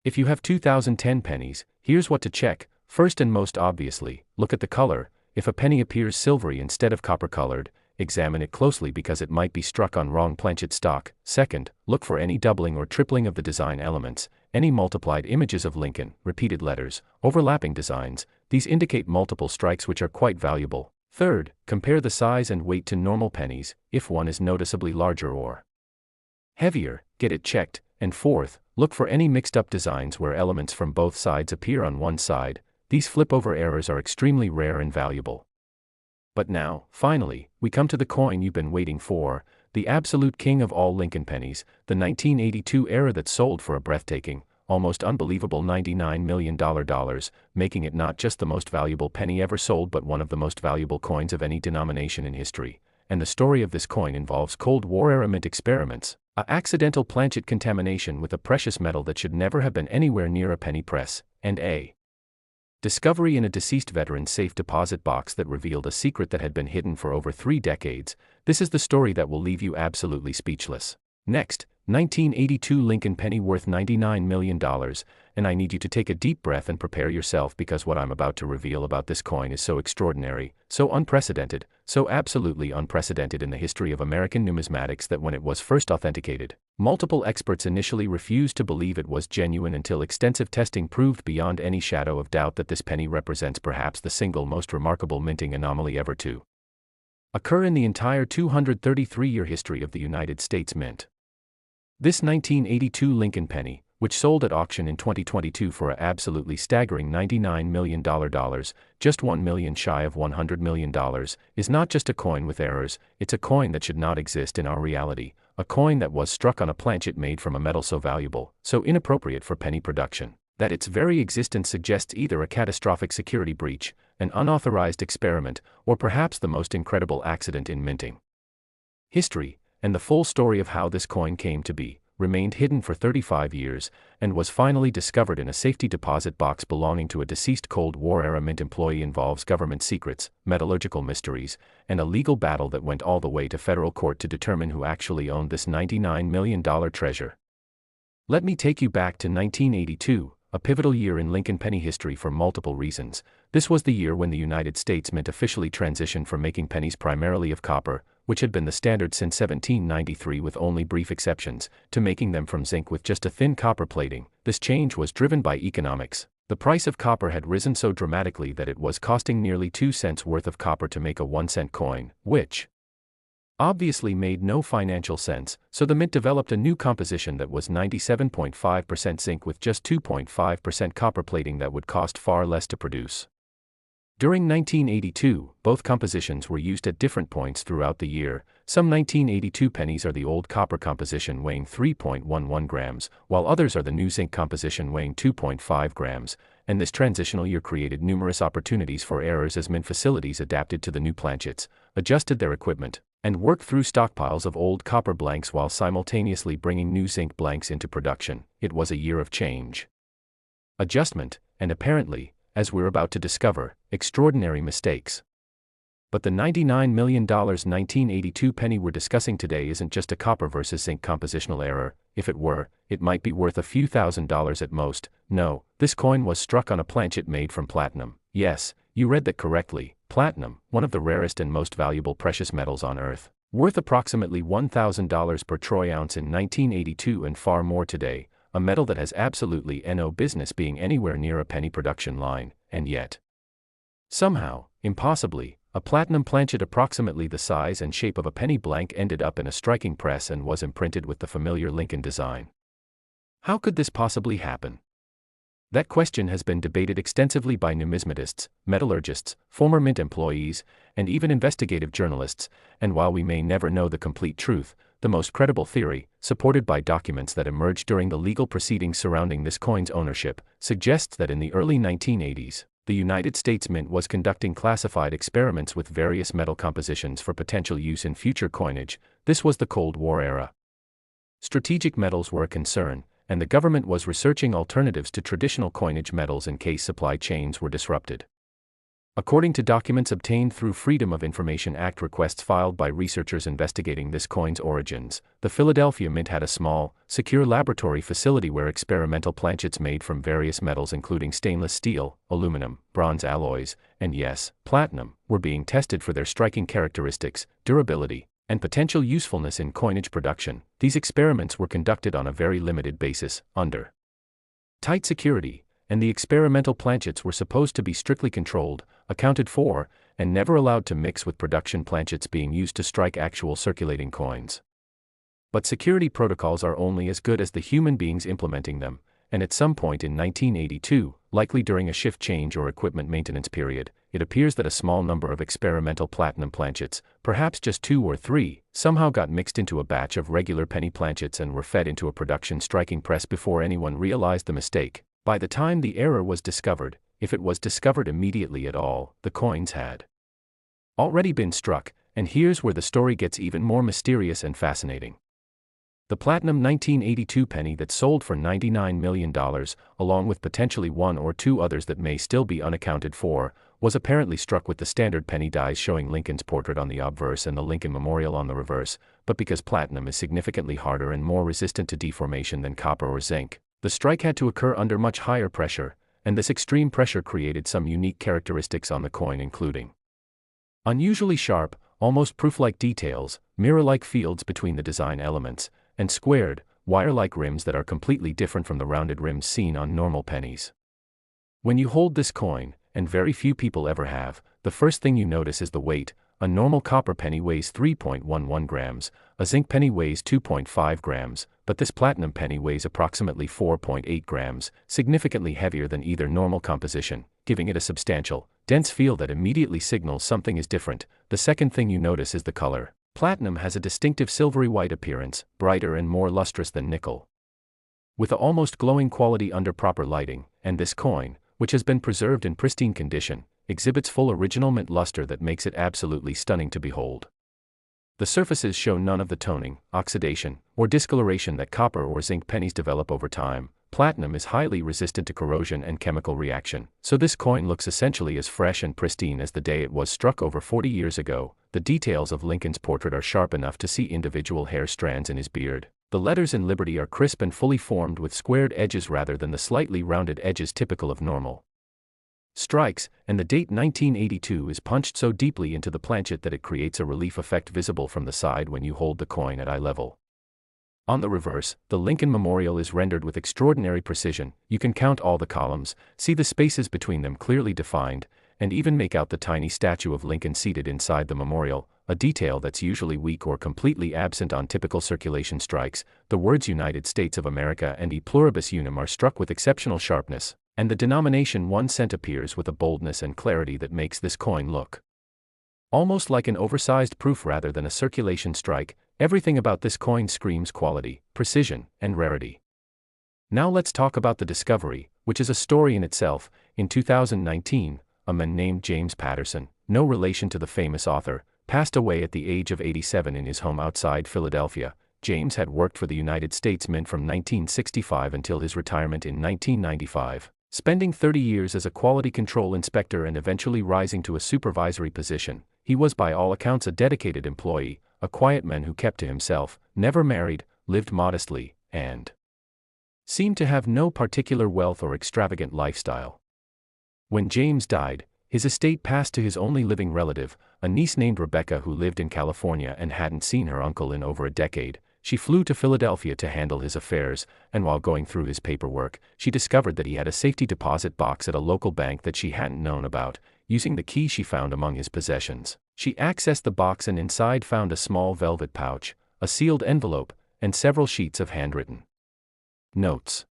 If you have 2010 pennies, here's what to check. First and most obviously, look at the color. If a penny appears silvery instead of copper-colored, examine it closely because it might be struck on wrong planchet stock. Second, look for any doubling or tripling of the design elements, any multiplied images of Lincoln, repeated letters, overlapping designs. These indicate multiple strikes which are quite valuable. Third, compare the size and weight to normal pennies. If one is noticeably larger or heavier, get it checked. And fourth, look for any mixed-up designs where elements from both sides appear on one side. These flip-over errors are extremely rare and valuable. But now, finally, we come to the coin you've been waiting for, the absolute king of all Lincoln pennies, the 1982 era that sold for a breathtaking, almost unbelievable $99 million, making it not just the most valuable penny ever sold but one of the most valuable coins of any denomination in history. And the story of this coin involves Cold War-era mint experiments, an accidental planchet contamination with a precious metal that should never have been anywhere near a penny press, and a discovery in a deceased veteran's safe deposit box that revealed a secret that had been hidden for over 3 decades. This is the story that will leave you absolutely speechless. Next, 1982 Lincoln penny worth $99 million, and I need you to take a deep breath and prepare yourself, because what I'm about to reveal about this coin is so extraordinary, so unprecedented, so absolutely unprecedented in the history of American numismatics that when it was first authenticated, multiple experts initially refused to believe it was genuine until extensive testing proved beyond any shadow of doubt that this penny represents perhaps the single most remarkable minting anomaly ever to occur in the entire 233-year history of the United States Mint. This 1982 Lincoln penny, which sold at auction in 2022 for an absolutely staggering $99 million, just $1 million shy of $100 million, is not just a coin with errors, it's a coin that should not exist in our reality, a coin that was struck on a planchet made from a metal so valuable, so inappropriate for penny production, that its very existence suggests either a catastrophic security breach, an unauthorized experiment, or perhaps the most incredible accident in minting history. And the full story of how this coin came to be remained hidden for 35 years, and was finally discovered in a safety deposit box belonging to a deceased Cold War-era mint employee. Involves government secrets, metallurgical mysteries, and a legal battle that went all the way to federal court to determine who actually owned this $99 million treasure. Let me take you back to 1982, a pivotal year in Lincoln penny history for multiple reasons. This was the year when the United States Mint officially transitioned from making pennies primarily of copper, which had been the standard since 1793 with only brief exceptions, to making them from zinc with just a thin copper plating. This change was driven by economics. The price of copper had risen so dramatically that it was costing nearly 2 cents worth of copper to make a 1-cent coin, which obviously made no financial sense, so the mint developed a new composition that was 97.5% zinc with just 2.5% copper plating that would cost far less to produce. During 1982, both compositions were used at different points throughout the year. Some 1982 pennies are the old copper composition weighing 3.11 grams, while others are the new zinc composition weighing 2.5 grams, and this transitional year created numerous opportunities for errors as mint facilities adapted to the new planchets, adjusted their equipment, and worked through stockpiles of old copper blanks while simultaneously bringing new zinc blanks into production. It was a year of change, adjustment, and apparently, as we're about to discover, extraordinary mistakes. But the $99 million 1982 penny we're discussing today isn't just a copper versus zinc compositional error. If it were, it might be worth a few $1,000s at most. No, this coin was struck on a planchet made from platinum. Yes, you read that correctly, platinum, one of the rarest and most valuable precious metals on Earth, worth approximately $1,000 per troy ounce in 1982 and far more today, a metal that has absolutely no business being anywhere near a penny production line, and yet, somehow, impossibly, a platinum planchet approximately the size and shape of a penny blank ended up in a striking press and was imprinted with the familiar Lincoln design. How could this possibly happen? That question has been debated extensively by numismatists, metallurgists, former mint employees, and even investigative journalists, and while we may never know the complete truth, the most credible theory, supported by documents that emerged during the legal proceedings surrounding this coin's ownership, suggests that in the early 1980s, the United States Mint was conducting classified experiments with various metal compositions for potential use in future coinage. This was the Cold War era. Strategic metals were a concern, and the government was researching alternatives to traditional coinage metals in case supply chains were disrupted. According to documents obtained through Freedom of Information Act requests filed by researchers investigating this coin's origins, the Philadelphia Mint had a small, secure laboratory facility where experimental planchets made from various metals including stainless steel, aluminum, bronze alloys, and yes, platinum, were being tested for their striking characteristics, durability, and potential usefulness in coinage production. These experiments were conducted on a very limited basis, under tight security, and the experimental planchets were supposed to be strictly controlled, accounted for, and never allowed to mix with production planchets being used to strike actual circulating coins. But security protocols are only as good as the human beings implementing them, and at some point in 1982, likely during a shift change or equipment maintenance period, it appears that a small number of experimental platinum planchets, perhaps just 2 or 3, somehow got mixed into a batch of regular penny planchets and were fed into a production striking press before anyone realized the mistake. By the time the error was discovered, if it was discovered immediately at all, the coins had already been struck, and here's where the story gets even more mysterious and fascinating. The platinum 1982 penny that sold for $99 million, along with potentially 1 or 2 others that may still be unaccounted for, was apparently struck with the standard penny dies showing Lincoln's portrait on the obverse and the Lincoln Memorial on the reverse, but because platinum is significantly harder and more resistant to deformation than copper or zinc, The strike had to occur under much higher pressure, and this extreme pressure created some unique characteristics on the coin, including unusually sharp, almost proof-like details, mirror-like fields between the design elements, and squared, wire-like rims that are completely different from the rounded rims seen on normal pennies. When you hold this coin, and very few people ever have, the first thing you notice is the weight. A normal copper penny weighs 3.11 grams, a zinc penny weighs 2.5 grams, but this platinum penny weighs approximately 4.8 grams, significantly heavier than either normal composition, giving it a substantial, dense feel that immediately signals something is different. The second thing you notice is the color. Platinum has a distinctive silvery white appearance, brighter and more lustrous than nickel, with an almost glowing quality under proper lighting, and this coin, which has been preserved in pristine condition, exhibits full original mint luster that makes it absolutely stunning to behold. The surfaces show none of the toning, oxidation, or discoloration that copper or zinc pennies develop over time. Platinum is highly resistant to corrosion and chemical reaction, so this coin looks essentially as fresh and pristine as the day it was struck over 40 years ago. The details of Lincoln's portrait are sharp enough to see individual hair strands in his beard. The letters in Liberty are crisp and fully formed with squared edges rather than the slightly rounded edges typical of normal strikes, and the date 1982 is punched so deeply into the planchet that it creates a relief effect visible from the side when you hold the coin at eye level. On the reverse, the Lincoln Memorial is rendered with extraordinary precision. You can count all the columns, see the spaces between them clearly defined, and even make out the tiny statue of Lincoln seated inside the memorial, a detail that's usually weak or completely absent on typical circulation strikes. The words United States of America and E pluribus unum are struck with exceptional sharpness, and the denomination 1 cent appears with a boldness and clarity that makes this coin look almost like an oversized proof rather than a circulation strike. Everything about this coin screams quality, precision, and rarity. Now let's talk about the discovery, which is a story in itself. In 2019, a man named James Patterson, no relation to the famous author, passed away at the age of 87 in his home outside Philadelphia. James had worked for the United States Mint from 1965 until his retirement in 1995, spending 30 years as a quality control inspector and eventually rising to a supervisory position. He was by all accounts a dedicated employee, a quiet man who kept to himself, never married, lived modestly, and seemed to have no particular wealth or extravagant lifestyle. When James died, his estate passed to his only living relative, a niece named Rebecca who lived in California and hadn't seen her uncle in over a decade. She flew to Philadelphia to handle his affairs, and while going through his paperwork, she discovered that he had a safety deposit box at a local bank that she hadn't known about. Using the key she found among his possessions, she accessed the box and inside found a small velvet pouch, a sealed envelope, and several sheets of handwritten notes.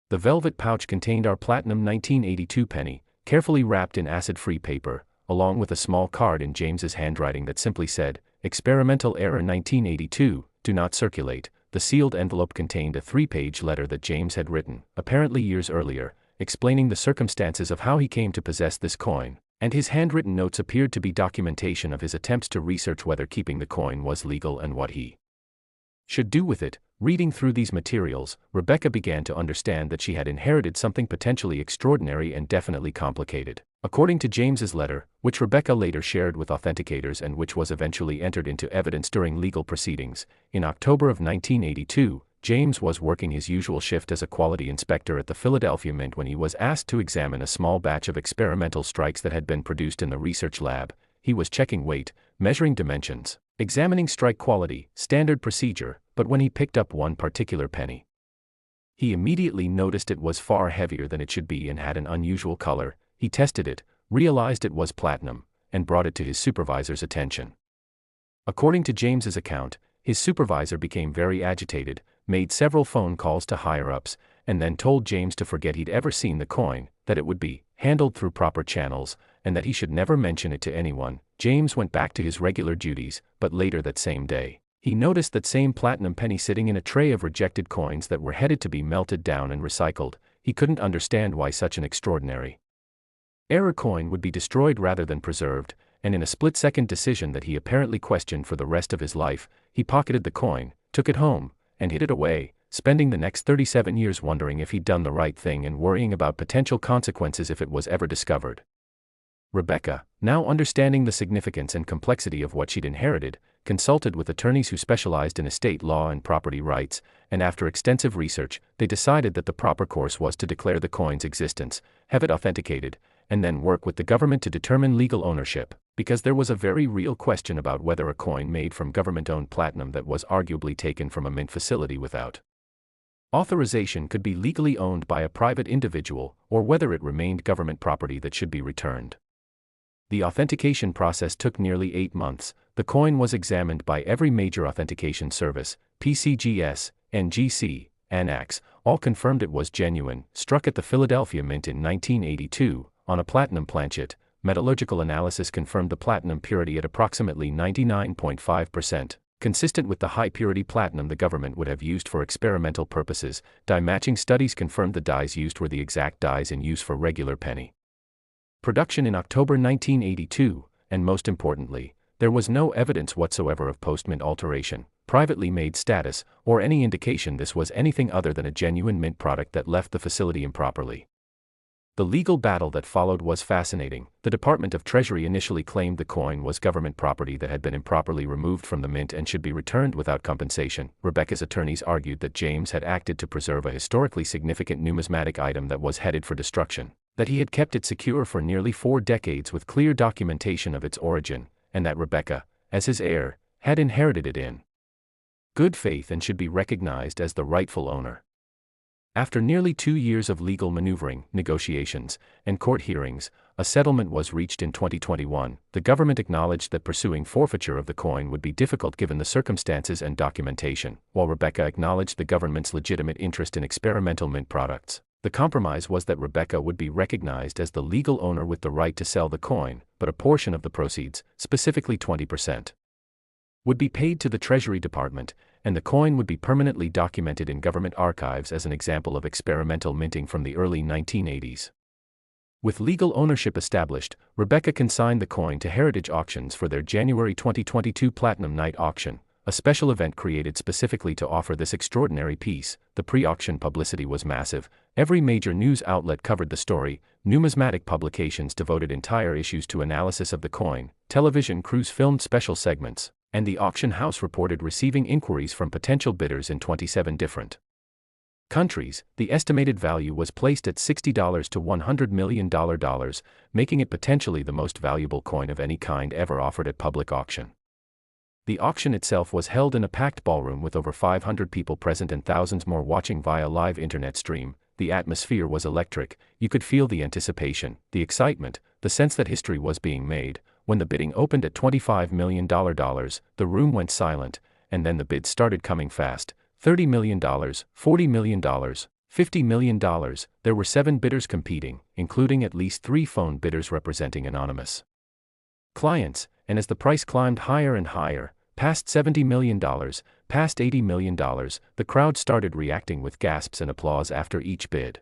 The velvet pouch contained our platinum 1982 penny, carefully wrapped in acid-free paper, along with a small card in James's handwriting that simply said, "Experimental error 1982, do not circulate." The sealed envelope contained a 3-page letter that James had written, apparently years earlier, explaining the circumstances of how he came to possess this coin, and his handwritten notes appeared to be documentation of his attempts to research whether keeping the coin was legal and what he should do with it. Reading through these materials, Rebecca began to understand that she had inherited something potentially extraordinary and definitely complicated. According to James's letter, which Rebecca later shared with authenticators and which was eventually entered into evidence during legal proceedings, in October of 1982, James was working his usual shift as a quality inspector at the Philadelphia Mint when he was asked to examine a small batch of experimental strikes that had been produced in the research lab. He was checking weight, measuring dimensions, examining strike quality, standard procedure, but when he picked up one particular penny, he immediately noticed it was far heavier than it should be and had an unusual color. He tested it, realized it was platinum, and brought it to his supervisor's attention. According to James's account, his supervisor became very agitated, made several phone calls to higher-ups, and then told James to forget he'd ever seen the coin, that it would be handled through proper channels, and that he should never mention it to anyone. James went back to his regular duties, but later that same day, he noticed that same platinum penny sitting in a tray of rejected coins that were headed to be melted down and recycled. He couldn't understand why such an extraordinary error coin would be destroyed rather than preserved, and in a split-second decision that he apparently questioned for the rest of his life, he pocketed the coin, took it home, and hid it away, spending the next 37 years wondering if he'd done the right thing and worrying about potential consequences if it was ever discovered. Rebecca, now understanding the significance and complexity of what she'd inherited, consulted with attorneys who specialized in estate law and property rights, and after extensive research, they decided that the proper course was to declare the coin's existence, have it authenticated, and then work with the government to determine legal ownership, because there was a very real question about whether a coin made from government-owned platinum that was arguably taken from a mint facility without authorization could be legally owned by a private individual, or whether it remained government property that should be returned. The authentication process took nearly 8 months. The coin was examined by every major authentication service, PCGS, NGC, ANAX, all confirmed it was genuine. Struck at the Philadelphia Mint in 1982, on a platinum planchet, metallurgical analysis confirmed the platinum purity at approximately 99.5%. Consistent with the high-purity platinum the government would have used for experimental purposes. Dye matching studies confirmed the dyes used were the exact dyes in use for regular penny production in October 1982, and most importantly, there was no evidence whatsoever of post-mint alteration, privately made status, or any indication this was anything other than a genuine mint product that left the facility improperly. The legal battle that followed was fascinating. The Department of Treasury initially claimed the coin was government property that had been improperly removed from the mint and should be returned without compensation. Rebecca's attorneys argued that James had acted to preserve a historically significant numismatic item that was headed for destruction, that he had kept it secure for nearly 4 decades with clear documentation of its origin, and that Rebecca, as his heir, had inherited it in good faith and should be recognized as the rightful owner. After nearly 2 years of legal maneuvering, negotiations, and court hearings, a settlement was reached in 2021. The government acknowledged that pursuing forfeiture of the coin would be difficult given the circumstances and documentation, while Rebecca acknowledged the government's legitimate interest in experimental mint products. The compromise was that Rebecca would be recognized as the legal owner with the right to sell the coin, but a portion of the proceeds, specifically 20%, would be paid to the Treasury Department, and the coin would be permanently documented in government archives as an example of experimental minting from the early 1980s. With legal ownership established, Rebecca consigned the coin to Heritage Auctions for their January 2022 Platinum Night auction, a special event created specifically to offer this extraordinary piece. The pre-auction publicity was massive. Every major news outlet covered the story, numismatic publications devoted entire issues to analysis of the coin, television crews filmed special segments, and the auction house reported receiving inquiries from potential bidders in 27 different countries. The estimated value was placed at $60 to $100 million, making it potentially the most valuable coin of any kind ever offered at public auction. The auction itself was held in a packed ballroom with over 500 people present and thousands more watching via live internet stream. The atmosphere was electric. You could feel the anticipation, the excitement, the sense that history was being made. When the bidding opened at $25 million, the room went silent, and then the bids started coming fast. $30 million, $40 million, $50 million. There were 7 bidders competing, including at least 3 phone bidders representing anonymous clients, and as the price climbed higher and higher, past $70 million, past $80 million, the crowd started reacting with gasps and applause after each bid.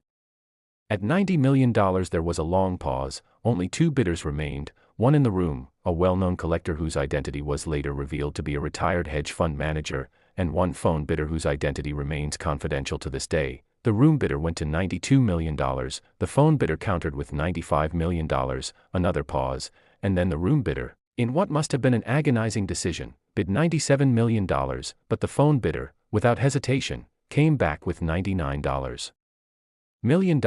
At $90 million there was a long pause. Only 2 bidders remained, one in the room, a well-known collector whose identity was later revealed to be a retired hedge fund manager, and one phone bidder whose identity remains confidential to this day. The room bidder went to $92 million, the phone bidder countered with $95 million, another pause, and then the room bidder, in what must have been an agonizing decision, bid $97 million, but the phone bidder, without hesitation, came back with $99 million,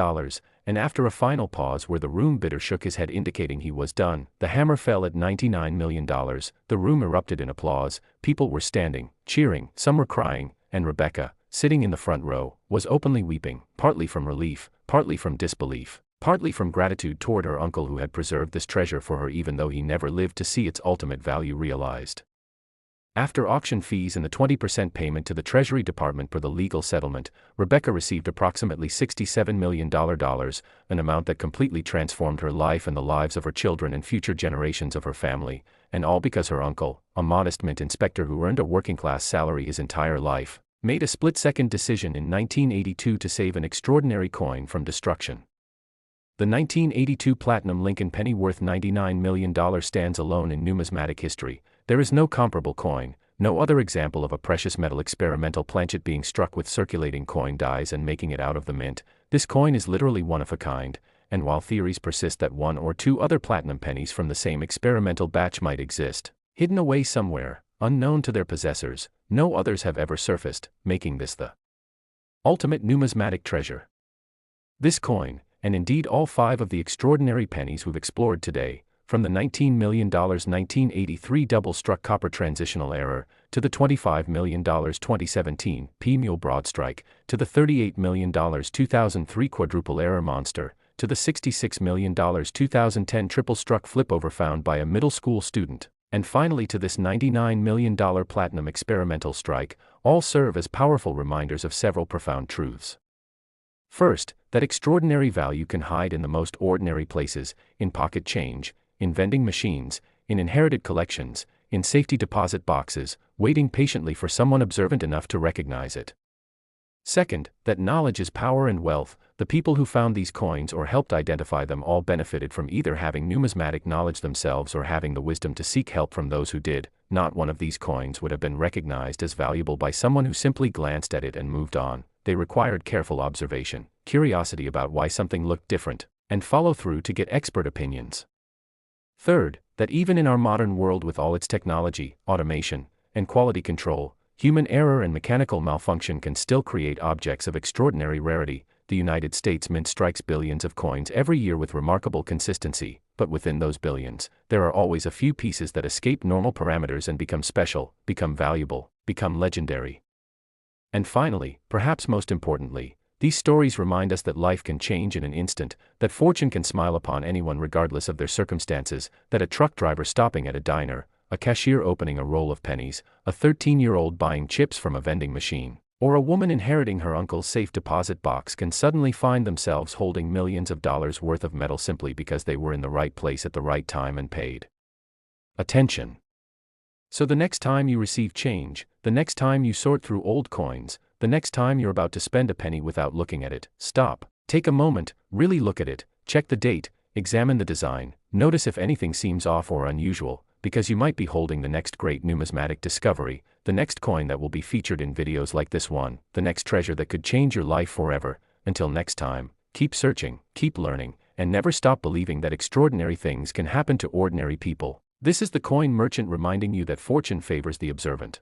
and after a final pause where the room bidder shook his head indicating he was done, the hammer fell at $99 million. The room erupted in applause. People were standing, cheering, some were crying, and Rebecca, sitting in the front row, was openly weeping, partly from relief, partly from disbelief, partly from gratitude toward her uncle who had preserved this treasure for her even though he never lived to see its ultimate value realized. After auction fees and the 20% payment to the Treasury Department per the legal settlement, Rebecca received approximately $67 million, an amount that completely transformed her life and the lives of her children and future generations of her family, and all because her uncle, a modest mint inspector who earned a working-class salary his entire life, made a split-second decision in 1982 to save an extraordinary coin from destruction. The 1982 Platinum Lincoln penny worth $99 million stands alone in numismatic history. There is no comparable coin, no other example of a precious metal experimental planchet being struck with circulating coin dies and making it out of the mint. This coin is literally one of a kind, and while theories persist that one or two other platinum pennies from the same experimental batch might exist, hidden away somewhere, unknown to their possessors, no others have ever surfaced, making this the ultimate numismatic treasure. This coin, and indeed all 5 of the extraordinary pennies we've explored today, from the $19 million 1983 double-struck copper transitional error, to the $25 million 2017 Mule Broadstrike, to the $38 million 2003 Quadruple error monster, to the $66 million 2010 triple-struck Flipover found by a middle school student, and finally to this $99 million platinum experimental strike, all serve as powerful reminders of several profound truths. First, that extraordinary value can hide in the most ordinary places, in pocket change, in vending machines, in inherited collections, in safety deposit boxes, waiting patiently for someone observant enough to recognize it. Second, that knowledge is power and wealth. The people who found these coins or helped identify them all benefited from either having numismatic knowledge themselves or having the wisdom to seek help from those who did. Not one of these coins would have been recognized as valuable by someone who simply glanced at it and moved on. They required careful observation, curiosity about why something looked different, and follow through to get expert opinions. Third, that even in our modern world with all its technology, automation, and quality control, human error and mechanical malfunction can still create objects of extraordinary rarity. The United States Mint strikes billions of coins every year with remarkable consistency, but within those billions, there are always a few pieces that escape normal parameters and become special, become valuable, become legendary. And finally, perhaps most importantly, these stories remind us that life can change in an instant, that fortune can smile upon anyone regardless of their circumstances, that a truck driver stopping at a diner, a cashier opening a roll of pennies, a 13-year-old buying chips from a vending machine, or a woman inheriting her uncle's safe deposit box can suddenly find themselves holding millions of dollars worth of metal simply because they were in the right place at the right time and paid attention. So the next time you receive change, the next time you sort through old coins, the next time you're about to spend a penny without looking at it, stop, take a moment, really look at it, check the date, examine the design, notice if anything seems off or unusual, because you might be holding the next great numismatic discovery, the next coin that will be featured in videos like this one, the next treasure that could change your life forever. Until next time, keep searching, keep learning, and never stop believing that extraordinary things can happen to ordinary people. This is the Coin Merchant reminding you that fortune favors the observant.